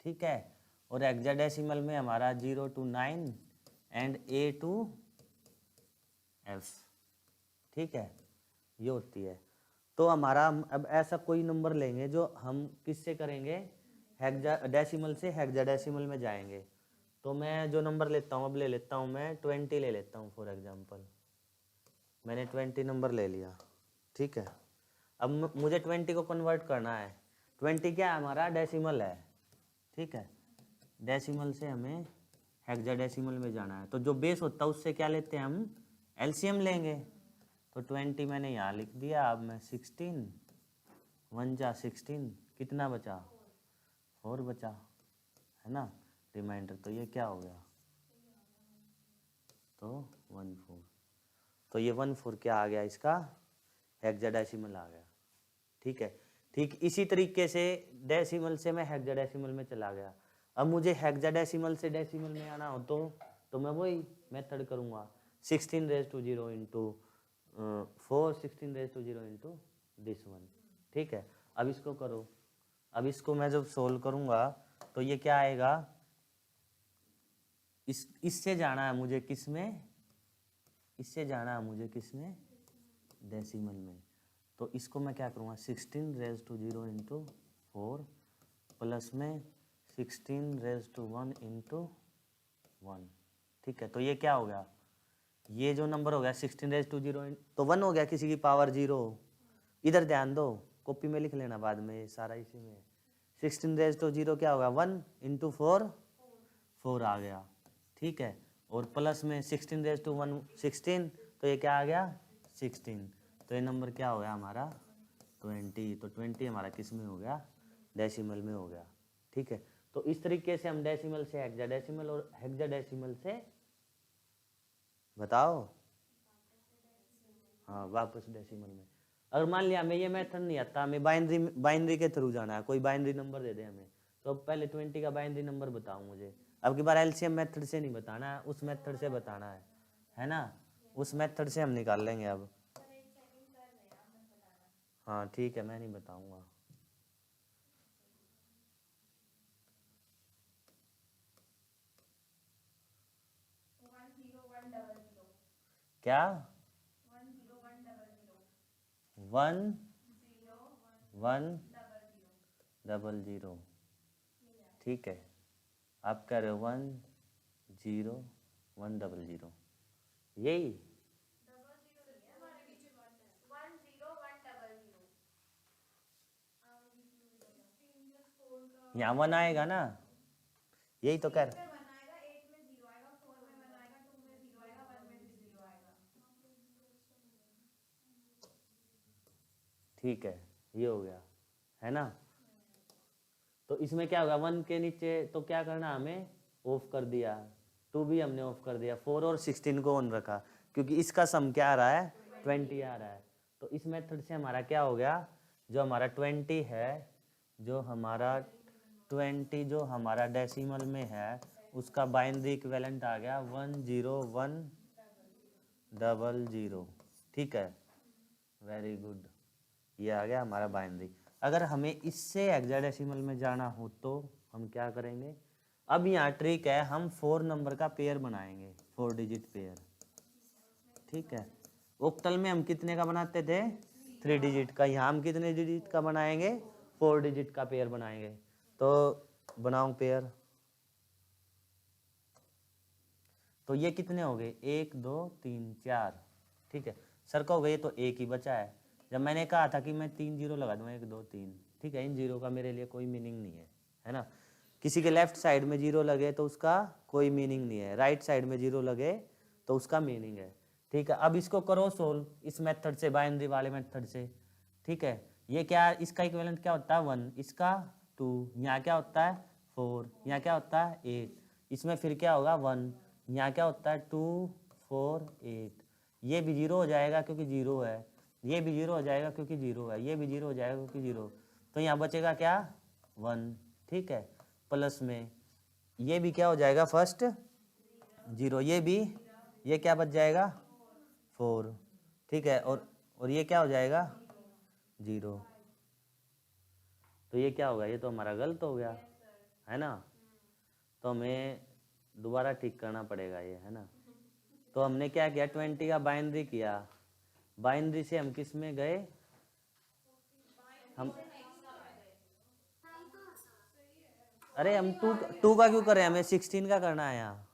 ठीक है, और हेक्साडेसिमल में हमारा 0 to 9 and A to F, ठीक है, ये होती है। तो हमारा अब ऐसा कोई नंबर लेंगे जो हम किससे करेंगे, डेसिमल से हेक्साडेसिमल में जाएंगे। तो मैं जो नंबर लेता हूँ, अब ले लेता हूँ मैं 20 ले लेता हूँ फॉर एग्जांपल। मैंने 20 नंबर ले लिया, ठीक है। अब मुझे 20 को कन्वर्ट करना है। 20 क्या है हमारा, डेसिमल है, ठीक है। डेसिमल से हमें हेक्साडेसिमल में जाना है। तो जो बेस होता है उससे क्या लेते हैं हम, एलसीएम लेंगे। तो 20 मैंने यहाँ लिख दिया। अब मैं 16 1 जा 16, कितना बचा, 4 बचा, है ना, रिमाइंडर। तो ये क्या हो गया, तो 14। तो ये 14 क्या आ गया, इसका हेक्साडेसिमल आ गया, ठीक है। ठीक इसी तरीके से डेसिमल से मैं हेक्साडेसिमल में चला गया। अब मुझे हेक्साडेसिमल से डेसिमल में आना हो तो मैं वही मेथड करूँगा, 16 raise to 0 into 4, 16 raise to 0 into this one, ठीक है। अब इसको करो। अब इसको मैं जब सोल्व करूँगा तो ये क्या आएगा, इससे जाना है मुझे किस में, इससे जाना है मुझे किस में, डेसिमल में। तो इसको मैं क्या करूँगा, 16 रेज टू 0 इंटू 4 प्लस में 16 रेज टू 1 इंटू 1, ठीक है। तो ये क्या हो गया, ये जो नंबर हो गया 16 रेज टू 0 तो 1 हो गया, किसी की पावर 0। इधर ध्यान दो, कॉपी में लिख लेना बाद में, ये सारा इसी में। 16 रेज टू 0 क्या होगा, 1 इंटू 4 आ गया, ठीक है। और प्लस में 16 रेज टू 1 16, तो ये क्या आ गया 16। तो ये नंबर क्या हो गया हमारा 20। तो 20 हमारा किस में हो गया, डेसिमल में हो गया, ठीक है। तो इस तरीके से हम डेसिमल से हेक्साडेसिमल और हेक्साडेसिमल से, बताओ, हाँ वापस डेसिमल में। अगर मान लिया हमें ये मेथड नहीं आता, हमें बाइनरी के थ्रू जाना है, कोई बाइनरी नंबर दे दे हमें, तो अब पहले 20 का बाइनरी नंबर बताओ मुझे। अब की बार एलसीएम मेथड से नहीं बताना है, उस मेथड से बताना है ना, उस मेथड से हम निकाल लेंगे अब। हाँ ठीक है, मैं नहीं बताऊंगा। क्या 1 1 0 0, ठीक है। आप कह रहे हो 1 0 1 0 यही, यहाँ 1 आएगा ना, यही तो कह रहे, ठीक है, ये हो गया, है ना। तो इसमें क्या होगा, 1 के नीचे तो क्या करना, हमें ऑफ कर दिया, 2 भी हमने ऑफ कर दिया, 4 और 16 को ऑन रखा, क्योंकि इसका सम क्या आ रहा है 20 आ रहा है। तो इस मेथड से हमारा क्या हो गया, जो हमारा 20 है, जो हमारा 20 जो हमारा डेसिमल में है, उसका बाइनरी इक्विवेलेंट आ गया 1 0 1 0 0, ठीक है, वेरी गुड, ये आ गया हमारा बाइनरी। अगर हमें इससे हेक्साडेसिमल में जाना हो तो हम क्या करेंगे, अब यहाँ ट्रिक है, हम 4 नंबर का पेयर बनाएंगे, 4 डिजिट पेयर, ठीक है। ओक्टल में हम कितने का बनाते थे, 3 डिजिट का, यहाँ हम कितने डिजिट का बनाएंगे, 4 डिजिट का पेयर बनाएंगे। तो बनाओ पेयर। तो ये कितने हो गए, 1 2 3 4, ठीक है। सर का हो गए तो एक ही बचा है। जब मैंने कहा था कि मैं 3 0 लगा दूंगा, 1 2 3, ठीक है, इन जीरो का मेरे लिए कोई मीनिंग नहीं है ना। किसी के लेफ्ट साइड में 0 लगे तो उसका कोई मीनिंग नहीं है, राइट साइड में 0 लगे तो उसका मीनिंग है, ठीक है। अब इसको करो सोल्व इस मेथड से, बाइनरी वाले मेथड से, ठीक है। ये क्या, इसका इक्विवेलेंट क्या होता है 1, इसका 2, यहाँ क्या होता है 4, यहाँ क्या होता है 8, इसमें फिर क्या होगा 1, यहाँ क्या होता है 2 4 8, ये भी 0 हो जाएगा क्योंकि 0 है, ये भी 0 हो जाएगा क्योंकि 0 है, ये भी 0 हो जाएगा क्योंकि 0, तो यहाँ बचेगा क्या 1, ठीक है। प्लस में ये भी क्या हो जाएगा फर्स्ट 0, ये भी, ये क्या बच जाएगा 4, ठीक है। और ये क्या हो जाएगा 0, तो ये क्या होगा, ये तो हमारा गलत हो गया, है ना। तो हमें दोबारा ठीक करना पड़ेगा ये, है ना। तो हमने क्या किया, 20 का बाइनरी किया, बाइनरी से हम किस में गए, हम अरे हम टू का क्यों कर रहे हैं, हमें 16 का करना है यहाँ।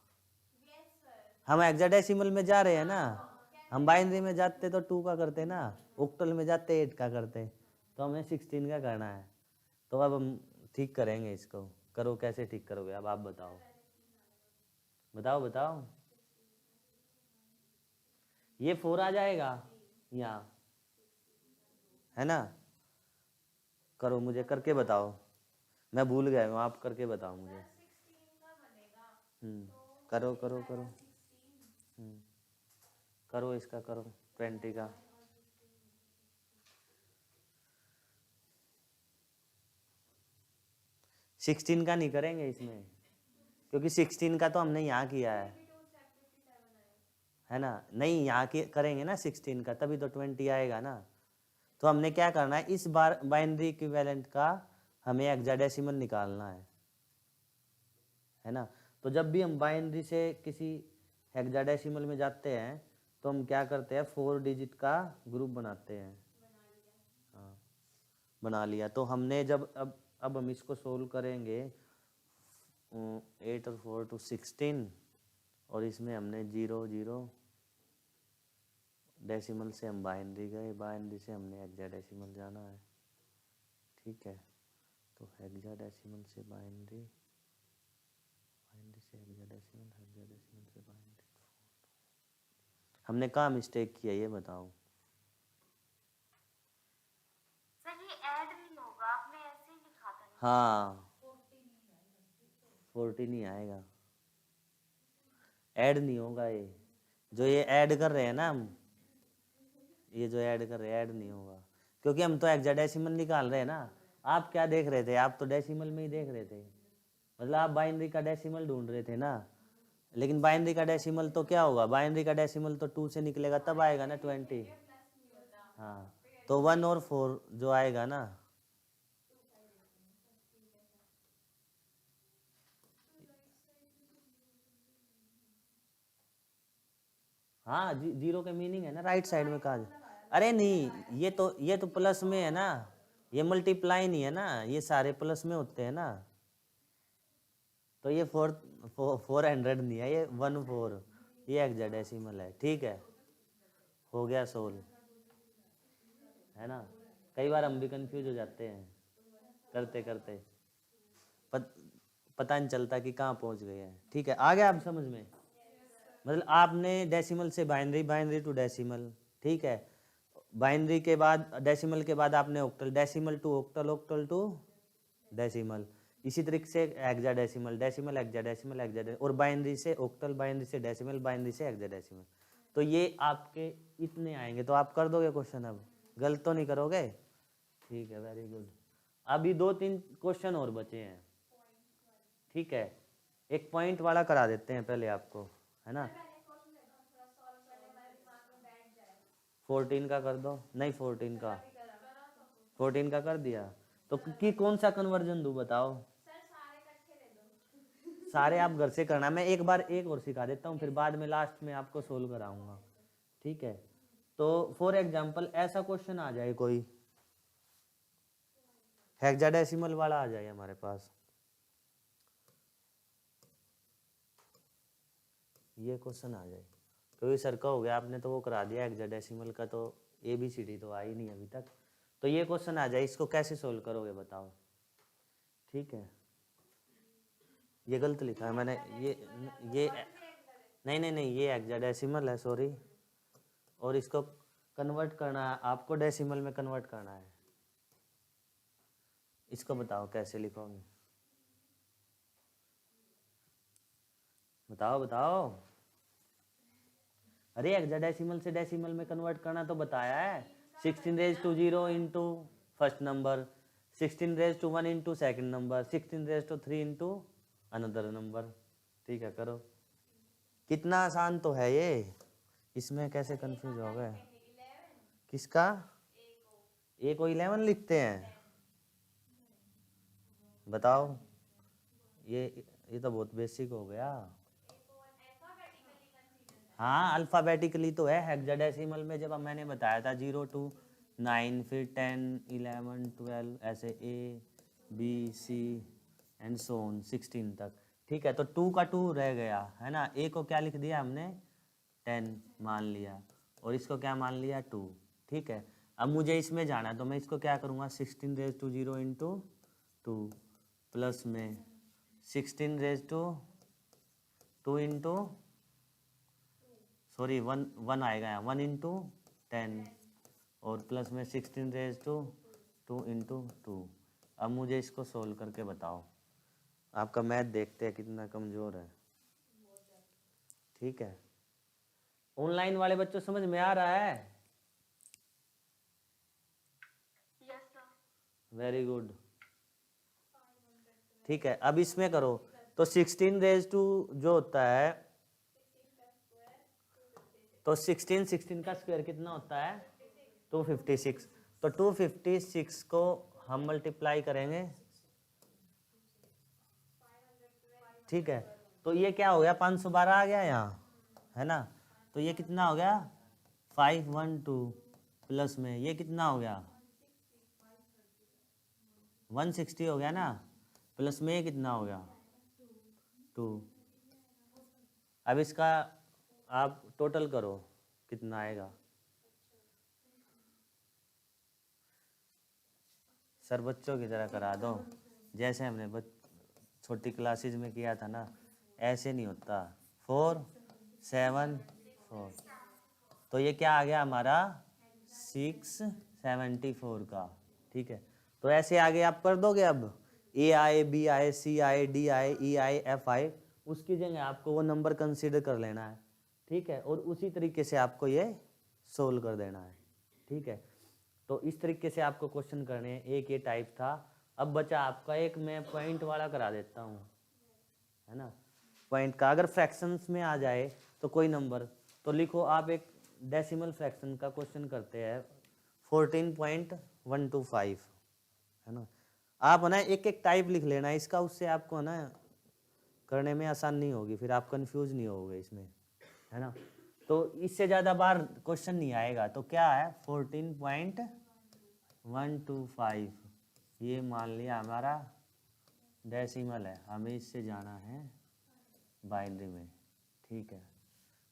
हम हेक्साडेसिमल में जा रहे हैं ना, हम बाइनरी में जाते तो 2 का करते ना, ऑक्टल में जाते 8 का करते, तो हमें 16 का करना है। तो अब हम ठीक करेंगे इसको। करो, कैसे ठीक करोगे अब आप बताओ, बताओ बताओ। ये 4 आ जाएगा यहाँ, है ना। करो, मुझे करके बताओ, मैं भूल गया हूँ, आप करके बताओ मुझे। करो करो करो। करो इसका, करो 20 का। सिक्सटीन का नहीं करेंगे इसमें, क्योंकि 16 का तो हमने यहाँ किया है ना। नहीं, यहाँ के करेंगे ना 16 का, तभी तो 20 आएगा ना। तो हमने क्या करना है, इस बार बाइनरी इक्विवेलेंट का हमें हेक्साडेसिमल निकालना है ना। तो जब भी हम बाइनरी से किसी हेक्साडेसिमल में जाते हैं तो हम क्या करते हैं, 4 डिजिट का ग्रुप बनाते हैं। हाँ, बना लिया। तो हमने जब अब हम इसको सोल्व करेंगे, 8 और 4 to 16, और इसमें हमने 0 0 डेसिमल से हम बाइनरी गए, बाइनरी से हमने हेक्साडेसिमल जाना है, ठीक है। तो हेक्साडेसिमल से बाइनरी, बाइनरी से हेक्साडेसिमल, हेक्साडेसिमल से बाइनरी। हमने कहाँ मिस्टेक किया ये बताओ। सर ये ऐड नहीं होगा, आपने ऐसे ही लिखा था। हाँ, 40 नहीं आएगा, ऐड नहीं होगा। ये जो ये ऐड कर रहे हैं ना हम, ये जो ऐड कर रहे हैं ऐड नहीं होगा, क्योंकि हम तो हेक्साडेसिमल निकाल रहे हैं ना। आप क्या देख रहे थे, आप तो डेसिमल में ही देख रहे थे, मतलब आप बाइनरी का डेसिमल ढूंढ रहे थे ना। लेकिन बाइनरी का डेसिमल तो क्या होगा, बाइनरी का डेसिमल तो 2 से निकलेगा तब आएगा ना 20। हाँ, तो 1 और 4 जो आएगा ना, हाँ, 0 के मीनिंग है ना राइट साइड में कहा। अरे नहीं, ये तो प्लस में है ना, ये मल्टीप्लाई नहीं है ना, ये सारे प्लस में होते हैं ना। तो ये 400 नहीं है, ये 14, ये हेक्साडेसिमल है, ठीक है। हो गया सोल्व, है ना। कई बार हम भी कंफ्यूज हो जाते हैं करते करते, पता नहीं चलता कि कहाँ पहुँच गए हैं, ठीक है। आ गया आप समझ में, मतलब आपने डेसिमल से बाइनरी, बाइनरी टू डेसिमल, ठीक है। बाइनरी के बाद, डेसिमल के बाद आपने octal, decimal to octal, octal to decimal, इसी तरीके से हेक्साडेसिमल, डेसिमल हेक्साडेसिमल हेक्साडेसिमल, और बाइनरी से ऑक्टल, बाइनरी से डेसिमल, बाइनरी से हेक्साडेसिमल। तो ये आपके इतने आएंगे। तो आप कर दोगे क्वेश्चन, अब गलत तो नहीं करोगे, ठीक है, वेरी गुड। अभी 2-3 क्वेश्चन और बचे हैं, ठीक है। एक पॉइंट वाला करा देते हैं पहले आपको, है ना। 14 का कर दो, नहीं 14 का कर दिया। तो कि कौन सा कन्वर्जन दूं बताओ। सारे आप घर से करना, मैं एक बार एक और सिखा देता हूँ, फिर बाद में लास्ट में आपको सोल्व कराऊंगा, ठीक है। तो फॉर एग्जांपल ऐसा क्वेश्चन आ जाए कोई, हेक्साडेसिमल वाला आ जाए हमारे पास, ये क्वेश्चन आ जाए, क्योंकि सर का हो गया, आपने तो वो करा दिया हेक्साडेसिमल का, तो ABCD तो आई नहीं अभी तक। तो ये क्वेश्चन आ जाए, इसको कैसे सोल्व करोगे बताओ, ठीक है। ये गलत लिखा है मैंने, ये नहीं नहीं नहीं, ये हेक्साडेसिमल है, सॉरी। और इसको कन्वर्ट करना है आपको, डेसिमल में कन्वर्ट करना है। इसको बताओ कैसे लिखोगे, बताओ बताओ। अरे हेक्साडेसिमल से डेसिमल में कन्वर्ट करना तो बताया है। 16 raised to 0 into first number, 16 raised to 1 into second number, 16 raised to 3 into another number, ठीक है। करो, कितना आसान तो है ये, इसमें कैसे कंफ्यूज हो गए। किसका, ए को 11 लिखते हैं, बताओ। ये तो बहुत बेसिक हो गया। हाँ, अल्फ़ाबेटिकली तो है, हेक्साडेसिमल में जब मैंने बताया था 0 to 9, फिर 10 11 12 ऐसे A B C and so on 16 तक। ठीक है, तो 2 का 2 रह गया है ना, ए को क्या लिख दिया हमने 10 मान लिया, और इसको क्या मान लिया 2। ठीक है, अब मुझे इसमें जाना है तो मैं इसको क्या करूँगा 16 रेज टू 0 इंटू 2 प्लस में 16 रेज टू 2 इंटू सॉरी 1 आएगा यहाँ 1 इंटू 10 और प्लस में 16 रेज टू 2 इंटू 2। अब मुझे इसको सोल्व करके बताओ, आपका मैथ देखते हैं कितना कमज़ोर है। ठीक है, ऑनलाइन वाले बच्चों समझ में आ रहा है? Yes sir. Very good. ठीक है, अब इसमें करो तो 16 रेज टू जो होता है तो 16 का स्क्वायर कितना होता है 256। तो 256 को हम मल्टीप्लाई करेंगे। ठीक है, तो ये क्या हो गया 512 आ गया यहाँ है ना, तो ये कितना हो गया 512 प्लस में ये कितना हो गया 160 हो गया ना, प्लस में ये कितना हो गया 2। अब इसका आप टोटल करो कितना आएगा। सर बच्चों की तरह करा दो, जैसे हमने छोटी क्लासेज में किया था ना, ऐसे नहीं होता। 4 7 4, तो ये क्या आ गया हमारा 674 का। ठीक है, तो ऐसे आगे आप कर दोगे। अब ए आए, बी आए, सी आए, डी आए, ई आए, एफ आए, उसकी जगह आपको वो नंबर कंसीडर कर लेना है। ठीक है, और उसी तरीके से आपको ये सोल्व कर देना है। ठीक है, तो इस तरीके से आपको क्वेश्चन करने हैं। एक ये टाइप था। अब बचा आपका एक, मैं पॉइंट वाला करा देता हूँ है ना, पॉइंट का। अगर फ्रैक्शंस में आ जाए तो कोई नंबर तो लिखो आप, एक डेसिमल फ्रैक्शन का क्वेश्चन करते हैं 14.125 है ना। आप है ना एक एक टाइप लिख लेना इसका, उससे आपको है ना करने में आसानी होगी, फिर आप कंफ्यूज नहीं होगे इसमें है ना। तो इससे ज़्यादा बार क्वेश्चन नहीं आएगा। तो क्या है 14.125, ये मान लिया हमारा डेसिमल है, हमें इससे जाना है बाइनरी में। ठीक है,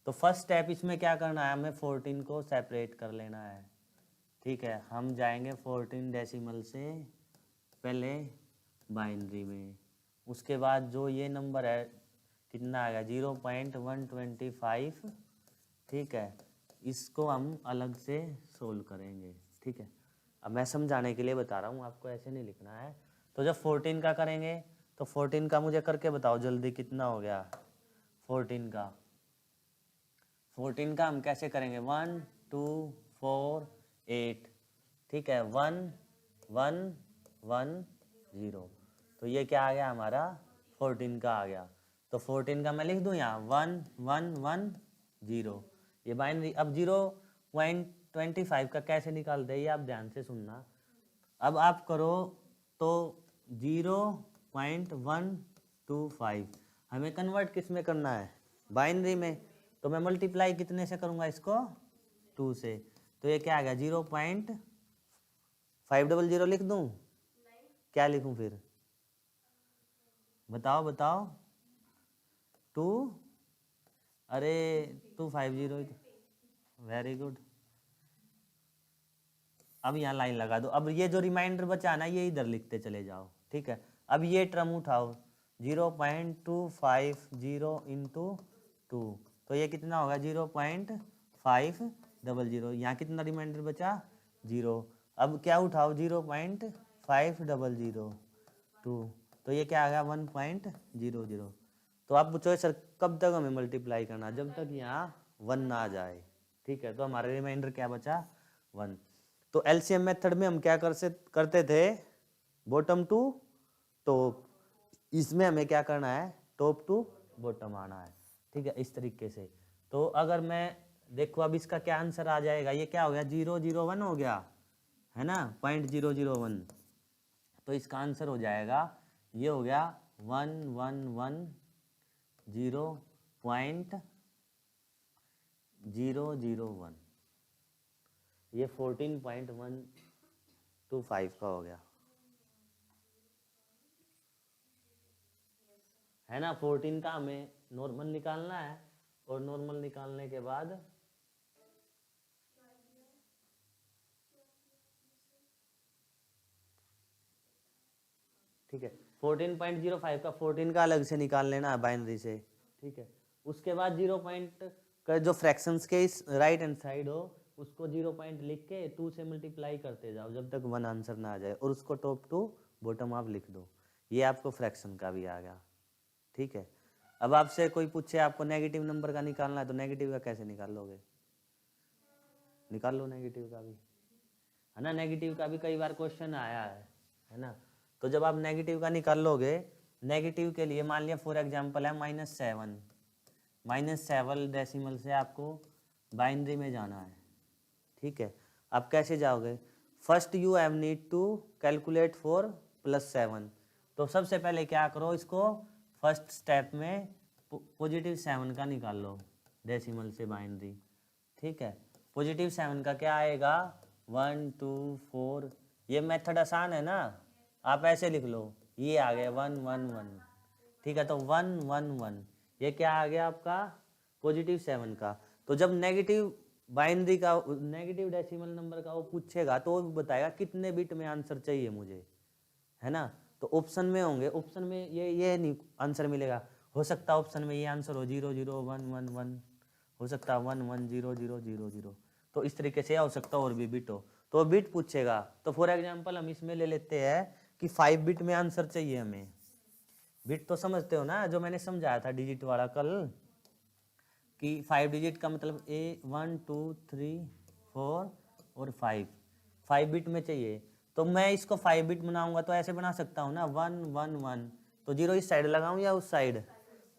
तो फर्स्ट स्टेप इसमें क्या करना है, हमें 14 को सेपरेट कर लेना है। ठीक है, हम जाएंगे 14 डेसिमल से पहले बाइनरी में, उसके बाद जो ये नंबर है कितना आएगा 0.125। ठीक है, इसको हम अलग से सोल्व करेंगे। ठीक है, अब मैं समझाने के लिए बता रहा हूँ, आपको ऐसे नहीं लिखना है। तो जब 14 का करेंगे तो 14 का मुझे करके बताओ जल्दी कितना हो गया 14 का। 14 का हम कैसे करेंगे 1 2 4 8। ठीक है, 1 1 1 0, तो ये क्या आ गया हमारा 14 का आ गया। तो 14 का मैं लिख दूँ यहाँ 1 1 1 0, ये बाइनरी। अब 0.25 का कैसे निकालते हैं ये आप ध्यान से सुनना। अब आप करो तो 0.125 हमें कन्वर्ट किस में करना है बाइनरी में, तो मैं मल्टीप्लाई कितने से करूँगा इसको 2 से, तो ये क्या आ गया 0.500 लिख दूँ, क्या लिखूँ फिर बताओ बताओ 2, अरे 250, वेरी गुड। अब यहाँ लाइन लगा दो। अब ये जो रिमाइंडर बचा ना ये इधर लिखते चले जाओ। ठीक है, अब ये टर्म उठाओ 0.250 इंटू 2, तो ये कितना होगा 0.500। यहाँ कितना रिमाइंडर बचा 0। अब क्या उठाओ 0.5002, तो ये क्या आ गया 1.00। तो आप पूछो सर कब तक हमें मल्टीप्लाई करना, जब तक यहाँ 1 ना आ जाए। ठीक है, तो हमारा रिमाइंडर क्या बचा 1। तो एलसीएम मेथड में हम क्या करते थे बॉटम टू टॉप, इसमें हमें क्या करना है टॉप टू बॉटम आना है। ठीक है, इस तरीके से। तो अगर मैं देखो अब इसका क्या आंसर आ जाएगा, ये क्या हो गया 001 हो गया है ना 0.001, तो इसका आंसर हो जाएगा ये हो गया 1110.001, ये 14.125 का हो गया। है ना। 14 का हमें नॉर्मल निकालना है और नॉर्मल निकालने के बाद ठीक है 14.05 का 14 का अलग से निकाल लेना है बाइनरी से, ठीक है। उसके बाद 0 पॉइंट का जो फ्रैक्शंस के इस राइट हैंड साइड हो उसको 0 पॉइंट लिख के 2 से मल्टीप्लाई करते जाओ जब तक 1 आंसर ना आ जाए, और उसको टॉप टू बॉटम आप लिख दो। ये आपको फ्रैक्शन का भी आ गया, ठीक है। अब आपसे कोई पूछे आपको नेगेटिव नंबर का निकालना है तो नेगेटिव का कैसे निकाल लोगे? निकाल लो नेगेटिव का भी, है ना। नेगेटिव का भी कई बार क्वेश्चन आया है ना। तो जब आप नेगेटिव का निकाल लोगे, नेगेटिव के लिए मान लिया फॉर एग्जांपल है -7 डेसिमल से आपको बाइनरी में जाना है, ठीक है। आप कैसे जाओगे? First you have need to calculate for +7। तो सबसे पहले क्या करो, इसको फर्स्ट स्टेप में +7 का निकाल लो डेसिमल से बाइनरी, ठीक है। +7 का क्या आएगा 1 2 4। ये मेथड आसान है ना, आप ऐसे लिख लो, ये आ गया 1 1 1, ठीक है। तो 1 1 1 ये क्या आ गया आपका +7 का। तो जब नेगेटिव बाइनरी का नेगेटिव डेसिमल नंबर का वो पूछेगा तो वो बताएगा कितने बिट में आंसर चाहिए मुझे, है ना। तो ऑप्शन में होंगे, ऑप्शन में ये नहीं आंसर मिलेगा, हो सकता है ऑप्शन में ये आंसर हो 0 0 1 1 1, हो सकता है 1 1 0 0 0 0। तो इस तरीके से हो सकता है और भी बिट हो, तो बिट पूछेगा। तो फॉर एग्जांपल हम इसमें ले लेते हैं कि 5 बिट में आंसर चाहिए हमें। बिट तो समझते हो ना, जो मैंने समझाया था डिजिट वाला कल, कि 5 डिजिट का मतलब 1 2 3 4 और 5 बिट में चाहिए। तो मैं इसको 5 बिट बनाऊंगा तो ऐसे बना सकता हूँ ना 1 1 1। तो 0 इस साइड लगाऊं या उस साइड?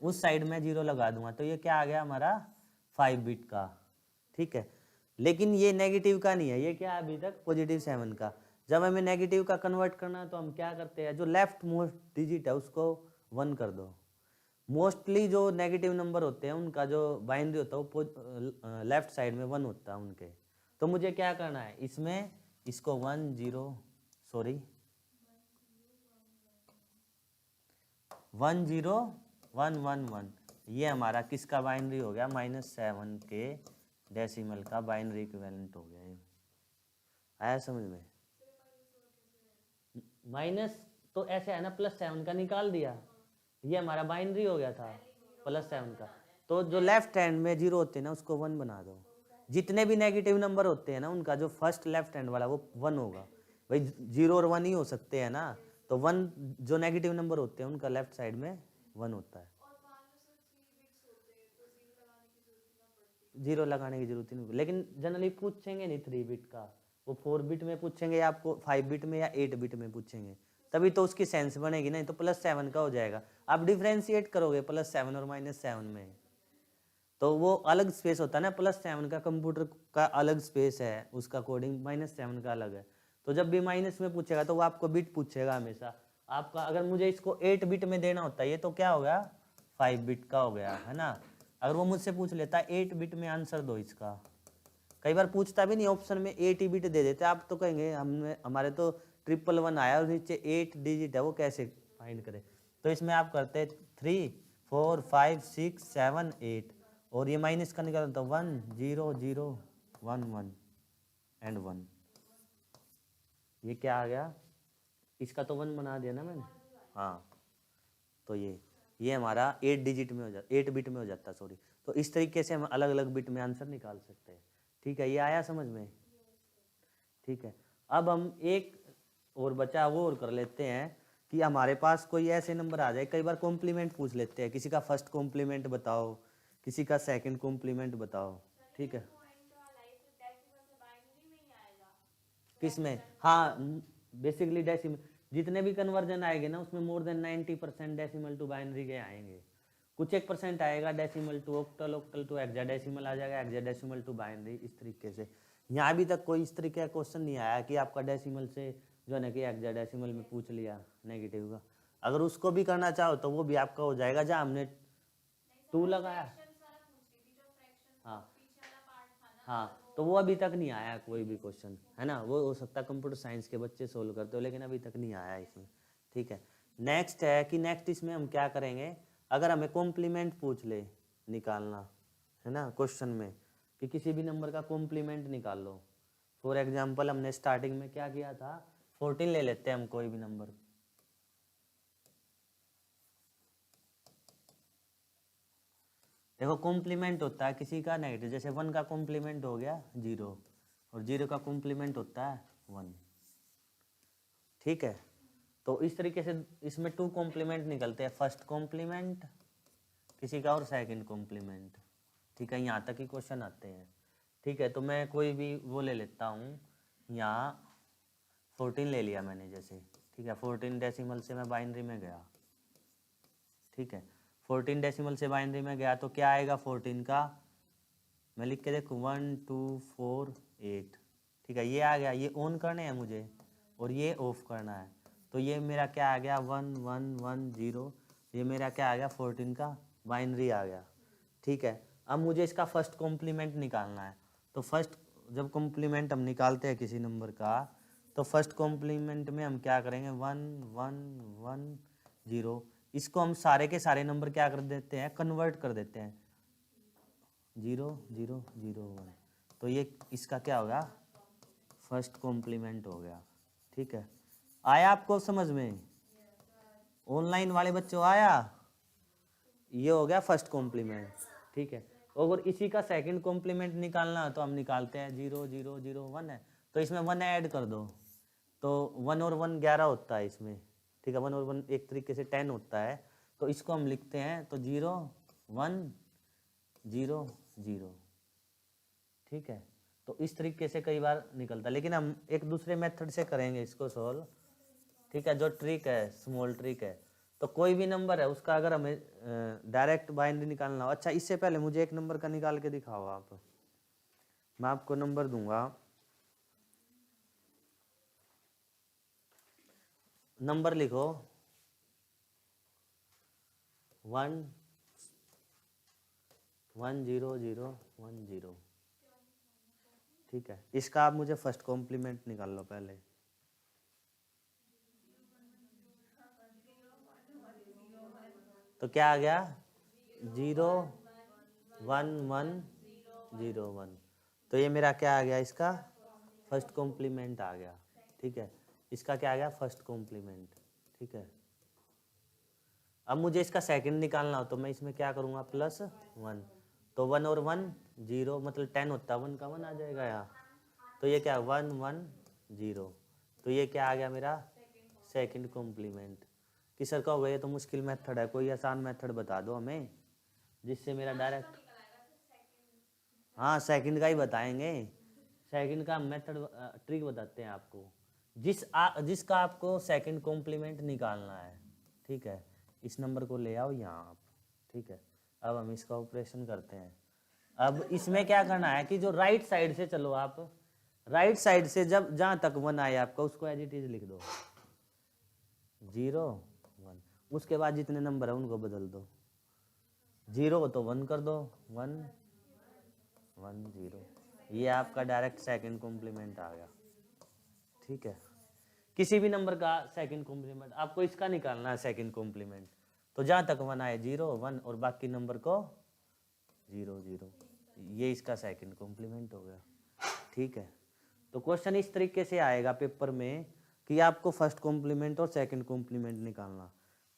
उस साइड में 0 लगा दूंगा, तो ये क्या आ गया हमारा 5 बिट का, ठीक है। लेकिन ये नेगेटिव का नहीं है, ये क्या है अभी तक +7 का। जब हमें नेगेटिव का कन्वर्ट करना है तो हम क्या करते हैं, जो लेफ्ट मोस्ट डिजिट है उसको 1 कर दो। मोस्टली जो नेगेटिव नंबर होते हैं उनका जो बाइनरी होता है वो लेफ्ट साइड में 1 होता है उनके। तो मुझे क्या करना है इसमें, इसको 1 0 1 0 1 1 1, ये हमारा किसका बाइनरी हो गया -7 के डेसिमल का बाइनरी इक्विवेलेंट हो गया। ये आया समझ में? माइनस तो ऐसे है ना, +7 का निकाल दिया, ये हमारा बाइनरी हो गया था +7 का। तो जो लेफ्ट हैंड में 0 होते हैं ना उसको 1 बना दो। जितने भी नेगेटिव नंबर होते हैं ना उनका जो फर्स्ट लेफ्ट हैंड वाला वो 1 होगा। भाई 0 और 1 ही हो सकते हैं ना, तो 1 जो नेगेटिव नंबर होते हैं उनका लेफ्ट साइड में 1 होता है। 0 लगाने की जरूरत ही नहीं, लेकिन जनरली पूछेंगे नहीं 3 बिट का, वो 4 बिट में पूछेंगे या आपको 5 बिट में या 8 बिट में पूछेंगे, तभी तो उसकी सेंस बनेगी। नहीं तो +7 का हो जाएगा। आप डिफ्रेंशिएट करोगे +7 और -7 में, तो वो अलग स्पेस होता है ना, +7 का कंप्यूटर का अलग स्पेस है, उसका कोडिंग -7 का अलग है। तो जब भी माइनस में पूछेगा तो वो आपको बिट पूछेगा हमेशा आपका। अगर मुझे इसको 8 बिट में देना होता है ये तो क्या हो गया 5 बिट का हो गया, है ना। अगर वो मुझसे पूछ लेता है 8 बिट में आंसर दो इसका, कई बार पूछता भी नहीं, ऑप्शन में 8 ही बिट दे देते, आप तो कहेंगे हमने हमारे तो 111 आया और नीचे 8 डिजिट है वो कैसे फाइंड करें। तो इसमें आप करते 3 4 5 6 7 8 और ये माइनस का निकालना तो 1 0 0 1 1 एंड 1। ये क्या आ गया, इसका तो 1 बना दिया ना मैंने, हाँ। तो ये हमारा 8 डिजिट में हो जाता, 8 बिट में हो जाता सॉरी। तो इस तरीके से हम अलग अलग बिट में आंसर निकाल सकते हैं, ठीक है। ये आया समझ में, ठीक है। अब हम एक और बचा वो और कर लेते हैं कि हमारे पास कोई ऐसे नंबर आ जाए, कई बार कॉम्प्लीमेंट पूछ लेते हैं, किसी का फर्स्ट कॉम्प्लीमेंट बताओ, किसी का सेकंड कॉम्प्लीमेंट बताओ, ठीक है। किसमें? हाँ बेसिकली डेसिमल, जितने भी कन्वर्जन आएंगे ना उसमें more than 90% decimal to binary के आएंगे। कुछ 1% आएगा decimal to octal, octal to hexadecimal आ जाएगा, हेक्साडेसिमल टू बाइनरी, इस तरीके से। यहाँ अभी तक कोई इस तरीके का क्वेश्चन नहीं आया कि आपका डेसिमल से जो है कि हेक्साडेसिमल में पूछ लिया नेगेटिव का। अगर उसको भी करना चाहो तो वो भी आपका हो जाएगा जहाँ हमने 2 लगाया, हाँ हाँ। तो वो अभी तक नहीं आया कोई भी क्वेश्चन, है ना। वो हो सकता है कंप्यूटर साइंस के बच्चे सोल्व करते हो, लेकिन अभी तक नहीं आया इसमें, ठीक है। नेक्स्ट है कि नेक्स्ट इसमें हम क्या करेंगे, अगर हमें कॉम्प्लीमेंट पूछ ले निकालना है ना क्वेश्चन में कि किसी भी नंबर का कॉम्प्लीमेंट निकाल लो, फॉर एग्जांपल हमने स्टार्टिंग में क्या किया था, 14 ले लेते हैं हम कोई भी नंबर। देखो कॉम्प्लीमेंट होता है किसी का नेगेटिव, जैसे 1 का कॉम्प्लीमेंट हो गया 0 और 0 का कॉम्प्लीमेंट होता है 1, ठीक है। तो इस तरीके से इसमें 2 कॉम्प्लीमेंट निकलते हैं, फर्स्ट कॉम्प्लीमेंट किसी का और सेकंड कॉम्प्लीमेंट, ठीक है। यहाँ तक ही क्वेश्चन आते हैं, ठीक है। तो मैं कोई भी वो ले लेता हूँ, यहाँ 14 ले लिया मैंने जैसे, ठीक है। 14 डेसिमल से मैं बाइनरी में गया, ठीक है। 14 डेसिमल से बाइनरी में गया तो क्या आएगा 14 का, मैं लिख के देखूँ 1 2 4 8, ठीक है। ये आ गया, ये ऑन करने हैं मुझे और ये ऑफ करना है, तो ये मेरा क्या आ गया 1 1 1 0, ये मेरा क्या आ गया 14 का बाइनरी आ गया, ठीक है। अब मुझे इसका फर्स्ट कॉम्प्लीमेंट निकालना है, तो फर्स्ट जब कॉम्प्लीमेंट हम निकालते हैं किसी नंबर का, तो फर्स्ट कॉम्प्लीमेंट में हम क्या करेंगे 1 1 1 0, इसको हम सारे के सारे नंबर क्या कर देते हैं, कन्वर्ट कर देते हैं 0 0 0 1, तो ये इसका क्या होगा फर्स्ट कॉम्प्लीमेंट हो गया, ठीक है। आया आपको समझ में, ऑनलाइन वाले बच्चों आया, ये हो गया फर्स्ट कॉम्प्लीमेंट, ठीक है। अगर इसी का सेकंड कॉम्प्लीमेंट निकालना है तो हम निकालते हैं 0 0 0 1 है, तो इसमें 1 ऐड कर दो, तो 1 और 1 11 होता है इसमें, ठीक है। 1 और 1 एक तरीके से 10 होता है, तो इसको हम लिखते हैं तो 0 1 0 0, ठीक है। तो इस तरीके से कई बार निकलता है, लेकिन हम एक दूसरे मेथड से करेंगे इसको सॉल्व, ठीक है। जो ट्रिक है स्मॉल ट्रिक है, तो कोई भी नंबर है उसका अगर हमें डायरेक्ट बाइनरी निकालना हो, अच्छा इससे पहले मुझे एक नंबर का निकाल के दिखाओ आप, मैं आपको नंबर दूंगा, नंबर लिखो 1 1 0 0 1 0, ठीक है। इसका आप मुझे फर्स्ट कॉम्प्लीमेंट निकाल लो पहले, तो क्या आ गया 0 1 1 0 1, तो ये मेरा क्या आ गया इसका फर्स्ट कॉम्प्लीमेंट आ गया, ठीक है। इसका क्या आ गया फर्स्ट कॉम्प्लीमेंट, ठीक है। अब मुझे इसका सेकंड निकालना हो तो मैं इसमें क्या करूँगा +1, तो 1 और 1 0, मतलब 10 होता है, 1 का 1 आ जाएगा यहाँ, तो ये क्या 1 1 0, तो ये क्या आ गया मेरा सेकंड कॉम्प्लीमेंट। कि सर का हो गया ये तो मुश्किल मेथड है, कोई आसान मेथड बता दो हमें जिससे मेरा डायरेक्ट, हाँ सेकंड का ही बताएंगे, सेकंड का मेथड ट्रिक बताते हैं आपको, जिसका आपको सेकंड कॉम्प्लीमेंट निकालना है, ठीक है। इस नंबर को ले आओ यहाँ आप, ठीक है। अब हम इसका ऑपरेशन करते हैं। अब इसमें क्या करना है कि जो राइट साइड से चलो आप, राइट साइड से जब जहाँ तक 1 आए आपका उसको एज इट इज लिख दो 0 1, उसके बाद जितने नंबर है उनको बदल दो, 0 हो तो 1 कर दो 1 1 0, ये आपका डायरेक्ट सेकंड कॉम्प्लीमेंट आ गया, ठीक है। किसी भी नंबर का सेकंड कॉम्प्लीमेंट आपको इसका निकालना है सेकंड कॉम्प्लीमेंट, तो जहाँ तक 1 आए 0 1 और बाकी नंबर को 0 0, ये इसका सेकंड कॉम्प्लीमेंट हो गया, ठीक है। तो क्वेश्चन इस तरीके से आएगा पेपर में कि आपको फर्स्ट कॉम्प्लीमेंट और सेकंड कॉम्प्लीमेंट निकालना।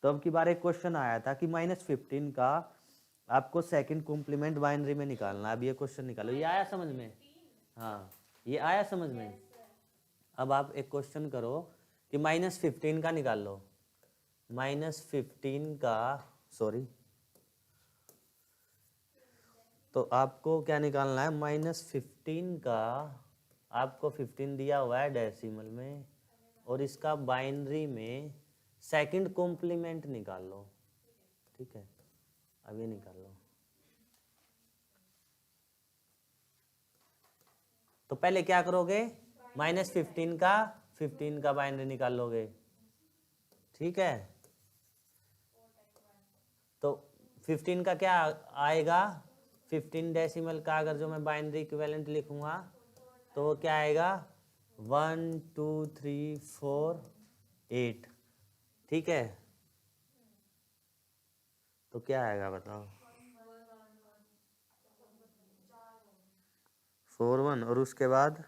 तो अब की बार एक क्वेश्चन आया था कि -15 का आपको सेकंड कॉम्प्लीमेंट बाइनरी में निकालना। अब ये क्वेश्चन निकालो, ये आया समझ में, हाँ ये आया समझ में। अब आप एक क्वेश्चन करो कि -15 का निकाल लो, -15 का सॉरी, तो आपको क्या निकालना है -15 का, आपको 15 दिया हुआ है डेसिमल में और इसका बाइनरी में सेकंड कॉम्प्लीमेंट निकाल लो, ठीक है। अब ये निकाल लो, तो पहले क्या करोगे -15 का 15 का बाइनरी निकाल लोगे, ठीक है। तो 15 का क्या आएगा, 15 डेसिमल का अगर जो मैं बाइनरी इक्विवेलेंट लिखूंगा तो वो क्या आएगा 1 2 3 4 8, ठीक है। तो तो क्या आएगा बताओ? 4 1 और उसके बाद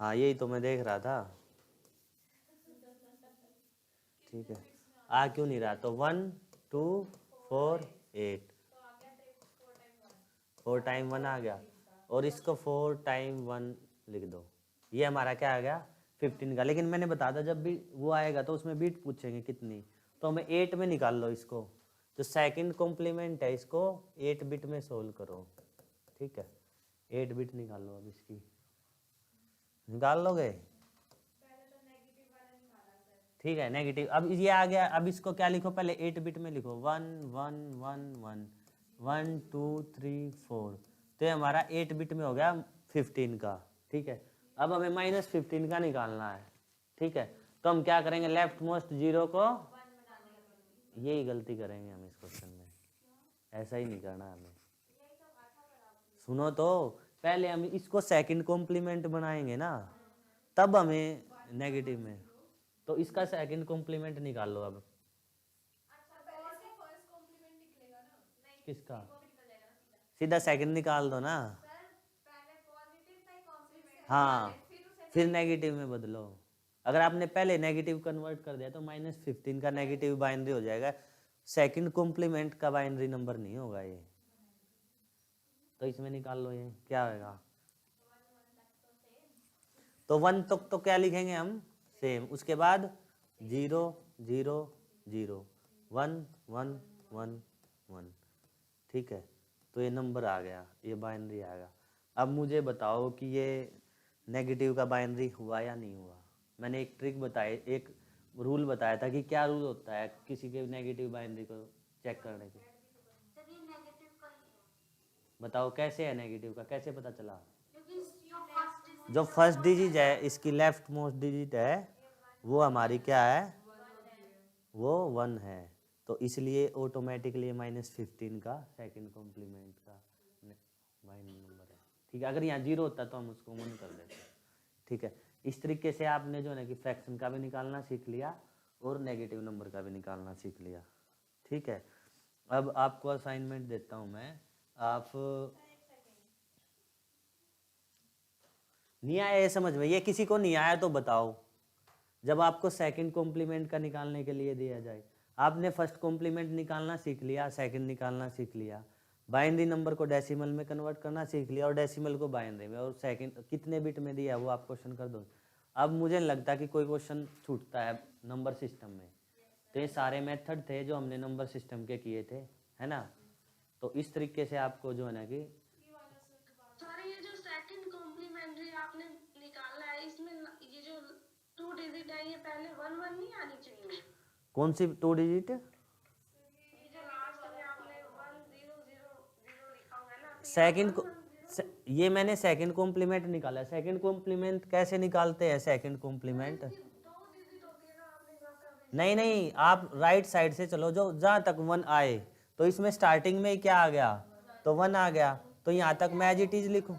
हाँ यही तो मैं देख रहा था। ठीक है, आ क्यों नहीं रहा? तो 1 2 4 8, 4 टाइम 1 आ गया और इसको 4 टाइम 1 लिख दो। ये हमारा क्या आ गया? 15 का। लेकिन मैंने बताया था जब भी वो आएगा तो उसमें बीट पूछेंगे कितनी, तो हमें 8 में निकाल लो इसको। जो सेकंड कॉम्प्लीमेंट है इसको 8 बिट में सोल्व करो। ठीक है, 8 बिट निकाल लो। अब इसकी निकाल लोगे? ठीक है, नेगेटिव। अब ये आ गया, अब इसको क्या लिखो? पहले 8 बिट में लिखो 1 1 1 1 1 2 3 4। तो ये हमारा 8 बिट में हो गया 15 का। ठीक है, अब हमें -15 का निकालना है। ठीक है, तो हम क्या करेंगे? लेफ्ट मोस्ट जीरो को, यही गलती करेंगे हम इस क्वेश्चन में। ऐसा ही नहीं करना हमें। सुनो तो, पहले हम इसको सेकंड कॉम्प्लीमेंट बनाएंगे ना, तब हमें नेगेटिव में। तो इसका सेकंड कॉम्प्लीमेंट निकाल लो अब। किसका? सीधा सेकंड निकाल दो ना। हाँ, फिर नेगेटिव में बदलो। अगर आपने पहले नेगेटिव कन्वर्ट कर दिया तो -15 का नेगेटिव बाइनरी हो जाएगा। सेकंड कॉम्प्लीमेंट का बाइनरी नंबर नहीं होगा ये। तो इसमें निकाल लो, ये क्या होगा? तो 1 तक तो क्या लिखेंगे हम? सेम। उसके बाद 0 0 0 1 1 1 1। ठीक है, तो ये नंबर आ गया, ये बाइनरी आ गया। अब मुझे बताओ कि ये नेगेटिव का बाइनरी हुआ या नहीं हुआ। मैंने एक ट्रिक बताई, एक रूल बताया था कि क्या रूल होता है किसी के नेगेटिव बाइनरी को चेक करने के। सर ये नेगेटिव का ही है। बताओ कैसे है नेगेटिव का, कैसे पता चला? क्योंकि जो जो फर्स्ट डिजिट है, इसकी लेफ्ट मोस्ट डिजिट है, वो हमारी क्या है? वो 1 है। तो इसलिए ऑटोमेटिकली -15 का सेकंड कॉम्प्लीमेंट का बाइनरी नंबर है। ठीक है, अगर यहाँ 0 होता तो हम उसको 1 कर देते। ठीक है, इस तरीके से आपने जो है ना कि फ्रैक्शन का भी निकालना सीख लिया और नेगेटिव नंबर का भी निकालना सीख लिया। ठीक है, अब आपको असाइनमेंट देता हूँ मैं। आप नहीं आया ये समझ में? ये किसी को नहीं आया तो बताओ। जब आपको सेकंड कॉम्प्लीमेंट का निकालने के लिए दिया जाए, आपने फर्स्ट कॉम्प्लीमेंट निकालना सीख लिया, सेकंड निकालना सीख लिया, बाइनरी नंबर को डेसिमल में कन्वर्ट करना सीख लिया और डेसिमल को बाइनरी में, और सेकंड कितने बिट में दिया वो आप क्वेश्चन कर दो। अब मुझे नहीं लगता कि कोई क्वेश्चन छूटता है नंबर सिस्टम में। तो ये सारे मेथड थे जो हमने नंबर सिस्टम के किए थे, है ना? तो इस तरीके से आपको जो है ना कि सर ये जो सेकंड कॉम्प्लीमेंट्री आपने निकाला है, इसमें ये जो 2 डिजिट है ये पहले 1 1 नहीं आनी चाहिए? कौन सी 2 डिजिट? ये जो लास्ट में आपने 1 0 0 0 लिखा हुआ है ना, तो सेकंड को ये मैंने सेकंड कॉम्प्लीमेंट निकाला है। सेकंड कॉम्प्लीमेंट कैसे निकालते हैं? सेकंड कॉम्प्लीमेंट 2 डिजिट होती है ना, आपने कहा था। नहीं नहीं, आप राइट साइड से चलो, जो जहाँ तक 1 आए। तो इसमें स्टार्टिंग में ही क्या आ गया? तो 1 आ गया। तो यहाँ तक मैं एज इट इज लिखूं?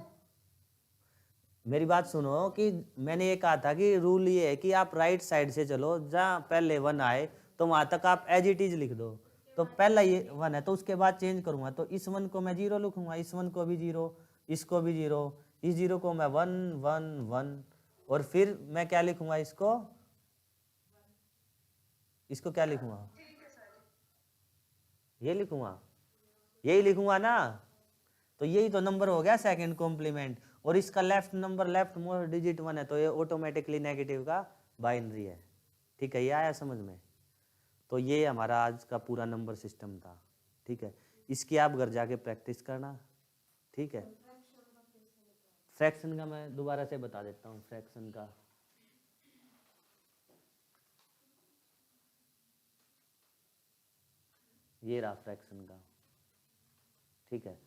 मेरी बात सुनो कि मैंने ये कहा था कि रूल ये है कि आप राइट साइड से चलो, जहाँ पहले 1 आए तो वहाँ तक आप एज इट इज लिख दो। तो पहला ये 1 है तो उसके बाद चेंज करूँगा, तो इस 1 को मैं 0 लिखूँगा, इस 1 को भी 0, इसको भी 0, इस 0 को मैं 1 1 1, और फिर मैं क्या लिखूँगा? इसको क्या लिखूँगा? ये लिखूँगा, यही लिखूँगा ना। तो यही तो नंबर हो गया सेकंड कॉम्प्लीमेंट। और इसका लेफ्ट मोस्ट डिजिट 1 है, तो ये ऑटोमेटिकली नेगेटिव का बाइनरी है। ठीक है, ये आया समझ में? तो ये हमारा आज का पूरा नंबर सिस्टम था। ठीक है, इसकी आप घर जाके प्रैक्टिस करना। ठीक है, फ्रैक्शन का मैं दोबारा से बता देता हूँ। फ्रैक्शन का ये रहा फ्रैक्शन का। ठीक है,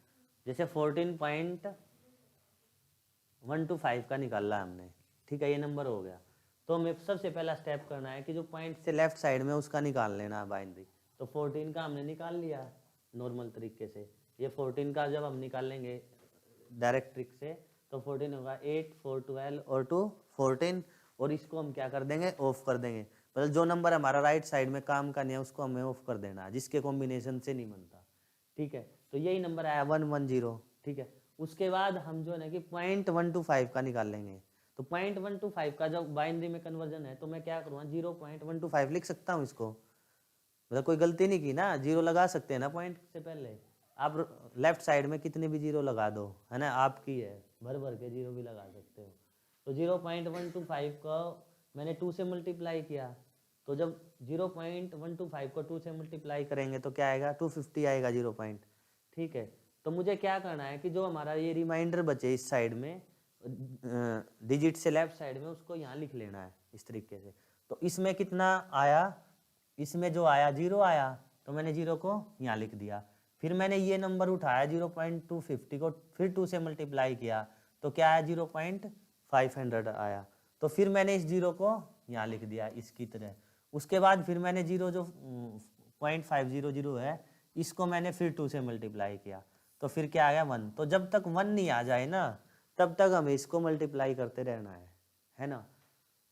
जैसे 14.125 का निकाला है हमने। ठीक है, ये नंबर हो गया। तो हमें सबसे पहला स्टेप करना है कि जो पॉइंट से लेफ्ट साइड में उसका निकाल लेना है बाइनरी। तो 14 का हमने निकाल लिया नॉर्मल तरीके से। ये 14 का जब हम निकाल लेंगे डायरेक्ट ट्रिक से, तो 14 होगा 8 4 12 और 2 14, और इसको हम क्या कर देंगे, ऑफ कर देंगे। मतलब जो नंबर हमारा राइट साइड में काम का नहीं है उसको हमें ऑफ कर देना है, जिसके कॉम्बिनेशन से नहीं बनता। ठीक है, तो यही नंबर आया 110। ठीक है, उसके बाद हम जो है ना कि 0.125 का निकाल लेंगे। तो 0.125 का जब बाइनरी में कन्वर्जन है तो मैं क्या करूँगा, 0.125 लिख सकता हूँ इसको। मतलब कोई गलती नहीं की ना, जीरो लगा सकते हैं ना पॉइंट से पहले। आप लेफ्ट साइड में कितने भी जीरो लगा दो, है ना, आपकी है, भर भर के जीरो भी लगा सकते हो। तो 0.125 को मैंने 2 से मल्टीप्लाई किया, तो जब 0.125 को 2 से मल्टीप्लाई करेंगे तो क्या आएगा, 250 आएगा 0 पॉइंट। ठीक है, तो मुझे क्या करना है कि जो हमारा ये रिमाइंडर बचे इस साइड में, डिजिट से लेफ्ट साइड में, उसको यहाँ लिख लेना है इस तरीके से। तो इसमें कितना आया, इसमें जो आया 0 आया, तो मैंने 0 को यहाँ लिख दिया। फिर मैंने ये नंबर उठाया 0.250 को, फिर 2 से मल्टीप्लाई किया तो क्या आया, 0.500 आया। तो फिर मैंने इस 0 को यहाँ लिख दिया इसकी तरह। उसके बाद फिर मैंने 0 जो 0.500 है, इसको मैंने फिर 2 से मल्टीप्लाई किया, तो फिर क्या आ गया 1। तो जब तक 1 नहीं आ जाए ना, तब तक हमें इसको मल्टीप्लाई करते रहना है ना।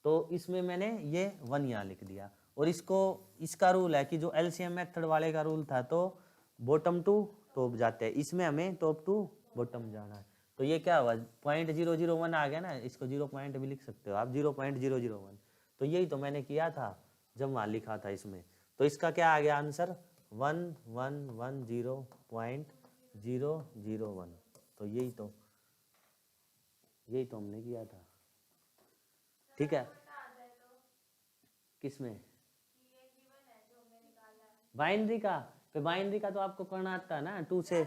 तो इसमें मैंने ये 1 यहाँ लिख दिया। और इसको, इसका रूल है कि जो एलसीएम मेथड वाले का रूल था, तो बॉटम टू टॉप जाते हैं, इसमें हमें टॉप टू बॉटम जाना है। तो ये क्या हुआ, 0.001 आ गया ना, इसको 0 पॉइंट भी लिख सकते हो आप, 0.001। तो यही तो मैंने किया था जब वहाँ लिखा था इसमें। तो इसका क्या आ गया आंसर, 1110.001। तो यही तो हमने किया था। ठीक है, किसमें, बाइनरी का, फिर बाइनरी का तो आपको करना आता है ना, 2 से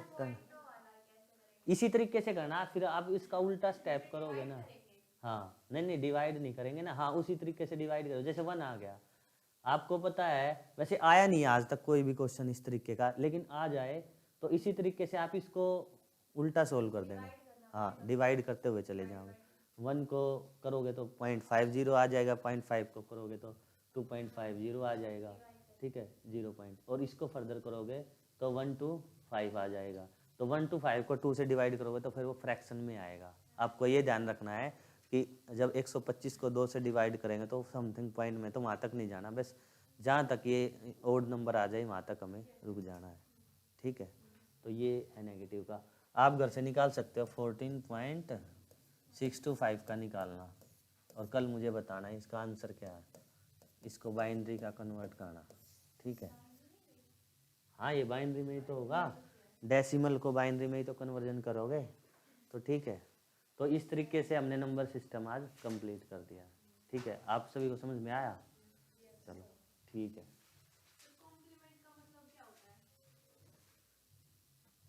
इसी तरीके से करना, फिर आप इसका उल्टा स्टेप करोगे ना। हाँ, नहीं डिवाइड नहीं करेंगे ना, हाँ उसी तरीके से डिवाइड करो। जैसे 1 आ गया, आपको पता है वैसे आया नहीं आज तक कोई भी क्वेश्चन इस तरीके का, लेकिन आ जाए तो इसी तरीके से आप इसको उल्टा सोल्व कर देना। हाँ, डिवाइड करते हुए चले जाओगे। 1 को करोगे तो 0.50 आ जाएगा, 0.5 को करोगे तो 2.50 आ जाएगा। ठीक है, 0 पॉइंट, और इसको फर्दर करोगे तो 1 to 5 आ जाएगा। तो 1 to 5 को 2 से डिवाइड करोगे तो फिर वो फ्रैक्शन में आएगा। आपको ये ध्यान रखना है कि जब 125 को 2 से डिवाइड करेंगे तो समथिंग पॉइंट में, तो वहाँ तक नहीं जाना, बस जहाँ तक ये ओड नंबर आ जाए वहाँ तक हमें रुक जाना है। ठीक है, तो ये है नेगेटिव का। आप घर से निकाल सकते हो 14.625 का निकालना, और कल मुझे बताना है इसका आंसर क्या है, इसको बाइनरी का कन्वर्ट करना। ठीक है, हाँ ये बाइनरी में ही तो होगा, डेसिमल को बाइनरी में ही तो कन्वर्जन करोगे। तो ठीक है, तो इस तरीके से हमने नंबर सिस्टम आज कंप्लीट कर दिया। ठीक है, आप सभी को समझ में आया, चलो ठीक है।